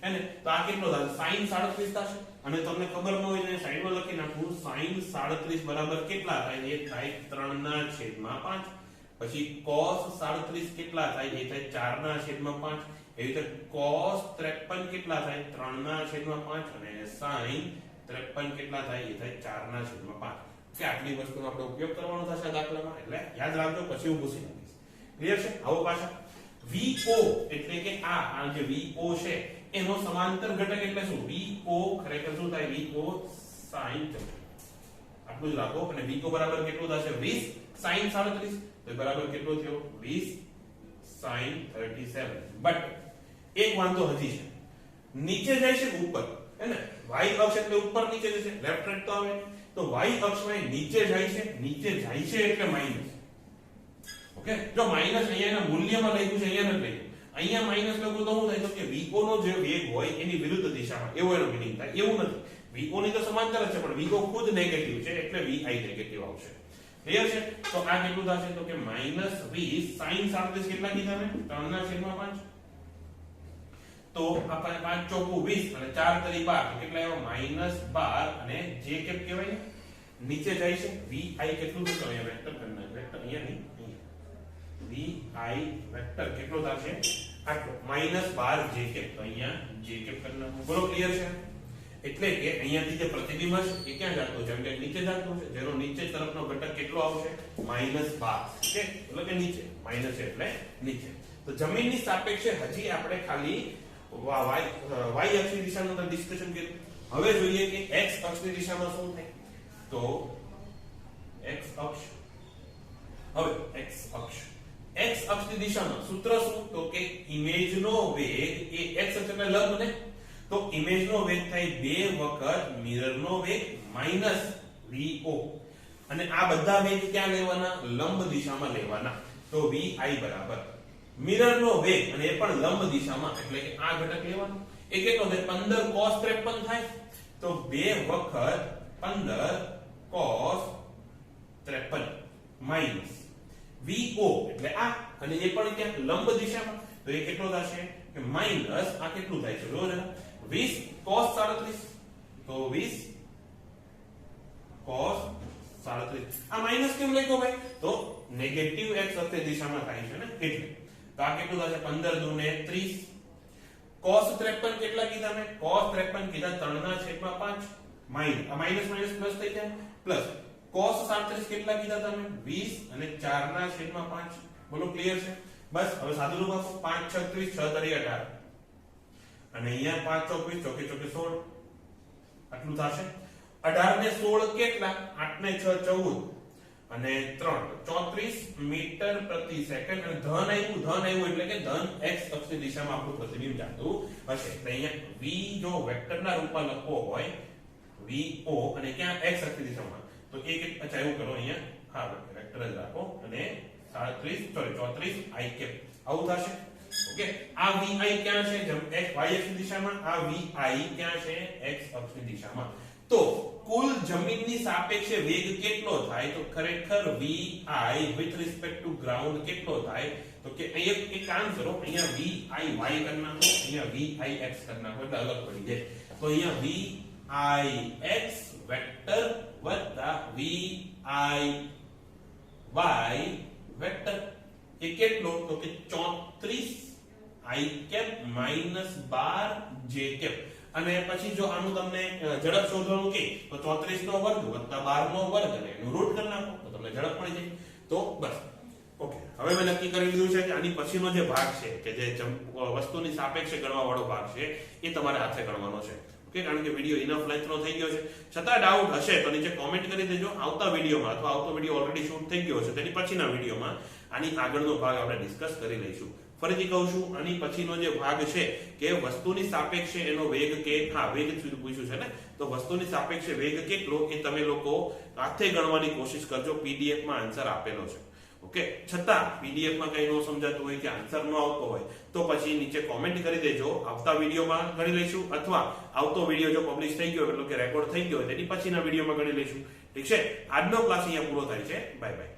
એને તો આ કેટલો થશે? sin 37 થશે. અને તમને ખબર ન હોય તો સાઈડમાં લખી નાખું, sin 37 બરાબર કેટલા થાય? એ થાય 3/5. પછી cos 37 કેટલા થાય? એ થાય 4/5. એવી રીતે cos 53 કેટલા થાય? 3/5. અને sin 53 કેટલા થાય? એ થાય 4/5. કે આટલી વસ્તુનો આપણે ઉપયોગ કરવાનો થશે દાખલામાં. એટલે યાદ રાખજો, પછી હું પૂછી નાખીશ. ક્લિયર છે? આવો પાછા VO એટલે કે આ જે VO છે એનો સમાંતર ઘટક એટલે શું? VO ખરેખર શું થાય? VO sin, આટલું જ રાખો. અને VO બરાબર કેટલું થશે? 20 sin 37 તો બરાબર કેટલો થયો? 20 sin 37. બટ એક વાંધો હજી છે, નીચે જાય છે ઉપર, હે ને? y અક્ષ એટલે ઉપર નીચે જશે, લેફ્ટ રાઈટ તો આવે. તો y અક્ષમાં નીચે જાય છે એટલે માઈનસ. ઓકે, જો માઈનસ અહીંયાના મૂલ્યમાં લખ્યું છે, અહીંયા નથી લખ્યું. અહીંયા માઈનસ લખું તો શું થાય? તો કે VO નો જે વેગ હોય એની વિરુદ્ધ દિશામાં, એવો એનો મીનિંગ થાય. એવું નથી, VO ની તો સમાંતર જ છે પણ VO ખુદ નેગેટિવ છે એટલે VI નેગેટિવ આવશે. ક્લિયર છે? તો આ કેટલું થશે? તો કે -20 sin 37 કેટલા કીધા મેં? 3/5. તો આપણે 5 ચોકુ 20 અને 4 તરી 12 કેટલા આવ્યા? -12. અને જે કેપ કહેવાય નીચે જાય છે VI કેટલું થશે? અહીંયા વેક્ટર કરના, વેક્ટર અહીંયા નહીં, VI વેક્ટર કેટલો થશે? આટલો -12 જે કેપ. તો અહીંયા જે કેપ કરના. બોલો ક્લિયર છે? એટલે કે અહીંયાથી જે પ્રતિબિંબ હશે એ ક્યાં જતો છે? કે નીચે જતો છે, જેનો નીચે તરફનો ઘટક કેટલો આવશે? -12. ઓકે, એટલે કે નીચે, માઈનસ એટલે નીચે. તો જમીનની સાપેક્ષે હજી આપણે ખાલી y અક્ષની દિશાનું ડિસ્કશન કર્યું. હવે જોઈએ કે x અક્ષની દિશામાં શું થાય? તો x અક્ષ, હવે x અક્ષની દિશામાં સૂત્ર શું? તો કે ઇમેજનો વેગ એ x અક્ષ એટલે લંબ ને, તો ઇમેજનો વેગ થાય 2 વખત મિરરનો વેગ માઈનસ VO. અને આ બધા વેગ ક્યાં લેવાના? લંબ દિશામાં લેવાના. તો VI બરાબર મિરરનો વેગ અને એ પણ લંબ દિશામાં, એટલે કે આ ઘટક લેવાનો. એ કેટલો થાય? 15 cos 53 થાય. તો 2 વખત 15 cos 53 માઈનસ VO એટલે આ અને એ પણ ક્યાં લંબ દિશામાં, તો એ કેટલો થશે કે માઈનસ આ કેટલું થાય છે જો જરા 20 cos 37, તો 20 cos 37 આ માઈનસ કેમ લખ્યો ભાઈ, તો નેગેટિવ x અક્ષ દિશામાં થાય છે ને એટલે, તો આ કેટલું થશે 15 દુ ને 30, cos 53 કેટલા કીધા મેં, cos 53 કીધા 3/5 માઈનસ, આ માઈનસ માઈનસ પ્લસ થઈ જાય પ્લસ, cos 37 કેટલા કીધા તમે 20 અને 4/5, બોલો ક્લિયર છે, બસ હવે સાદું રૂપ આપો, 5 36 6 તરી 18 અને અહીંયા 5 24 ચોકે 16 આટલું થશે, 18 ને 16 કેટલા, 8 ને 6 14 અને 3 34 મીટર પ્રતિ સેકન્ડ, અને ધન આવ્યું એટલે કે ધન x અક્ષની દિશામાં આપણું પ્રતિબિંબ જાતું હશે, તો અહીંયા v જો વેક્ટરના રૂપમાં લખવો હોય vo અને ક્યાં x અક્ષની દિશામાં, તો એક અચ્છા એવું કરો અહીંયા હા વેક્ટર જ રાખો અને 34 i કેપ આવું થશે, ઓકે આ vi ક્યાં છે, જેમ x y અક્ષની દિશામાં, આ vi ક્યાં છે x અક્ષની દિશામાં, તો કુલ જમીનની સાપેક્ષે વેગ કેટલો થાય, તો ખરેખર vi with respect to ground કેટલો થાય, તો કે અહીંયા એક કામ કરો, અહીંયા vi y કરી નાખો, અહીંયા vi x કરી નાખો એટલે અલગ પડી જાય, તો અહીંયા vi x વેક્ટર વત્તા vi y વેક્ટર એ કેટલો, તો કે 34 i cap minus 12 j cap, અને પછી જો આનું તમને ઝડપ શોધવાનું કે તો 34 નો વર્ગ વત્તા 12 નો વર્ગ અને એનું રૂટ કરી નાખો તો તમને ઝડપ મળી જાય, તો બસ ઓકે હવે મેં નક્કી કરી લીધું છે કે આની પછીનો જે ભાગ છે કે જે વસ્તુની સાપેક્ષે ગણવા વાળો ભાગ છે એ તમારે હાથે ગણવાનો છે, ઓકે કારણ કે વિડિયો ઇનફ લેન્થનો થઈ ગયો છે, છતાં ડાઉટ હશે તો નીચે કોમેન્ટ કરી દેજો, આવતા વિડિયોમાં અથવા આવતો વિડિયો ઓલરેડી શૂટ થઈ ગયો છે તેની પછીના વિડિયોમાં આની આગળનો ભાગ આપણે ડિસ્કસ કરી લઈશું, ફરીથી કહું છું આની પછીનો જે ભાગ છે કે વસ્તુની સાપેક્ષે એનો વેગ કે હા વેગ પૂછ્યું છે ને, તો વસ્તુની સાપેક્ષે વેગ કેટલો એ તમે લોકો હાથે ગણવાની કોશિશ કરજો, પીડીએફ માં આન્સર આપેલો છે, ઓકે છતાં પીડીએફ માં કઈ ન સમજાતું હોય કે આન્સર ન આવતો હોય તો પછી નીચે કોમેન્ટ કરી દેજો, આવતા વિડીયોમાં ગણી લઈશું અથવા આવતો વિડીયો જો પબ્લિશ થઈ ગયો એટલે કે રેકોર્ડ થઈ ગયો તેની પછીના વિડીયોમાં ગણી લઈશું, ઠીક છે, આજનો ક્લાસ અહીંયા પૂરો થાય છે, બાય બાય.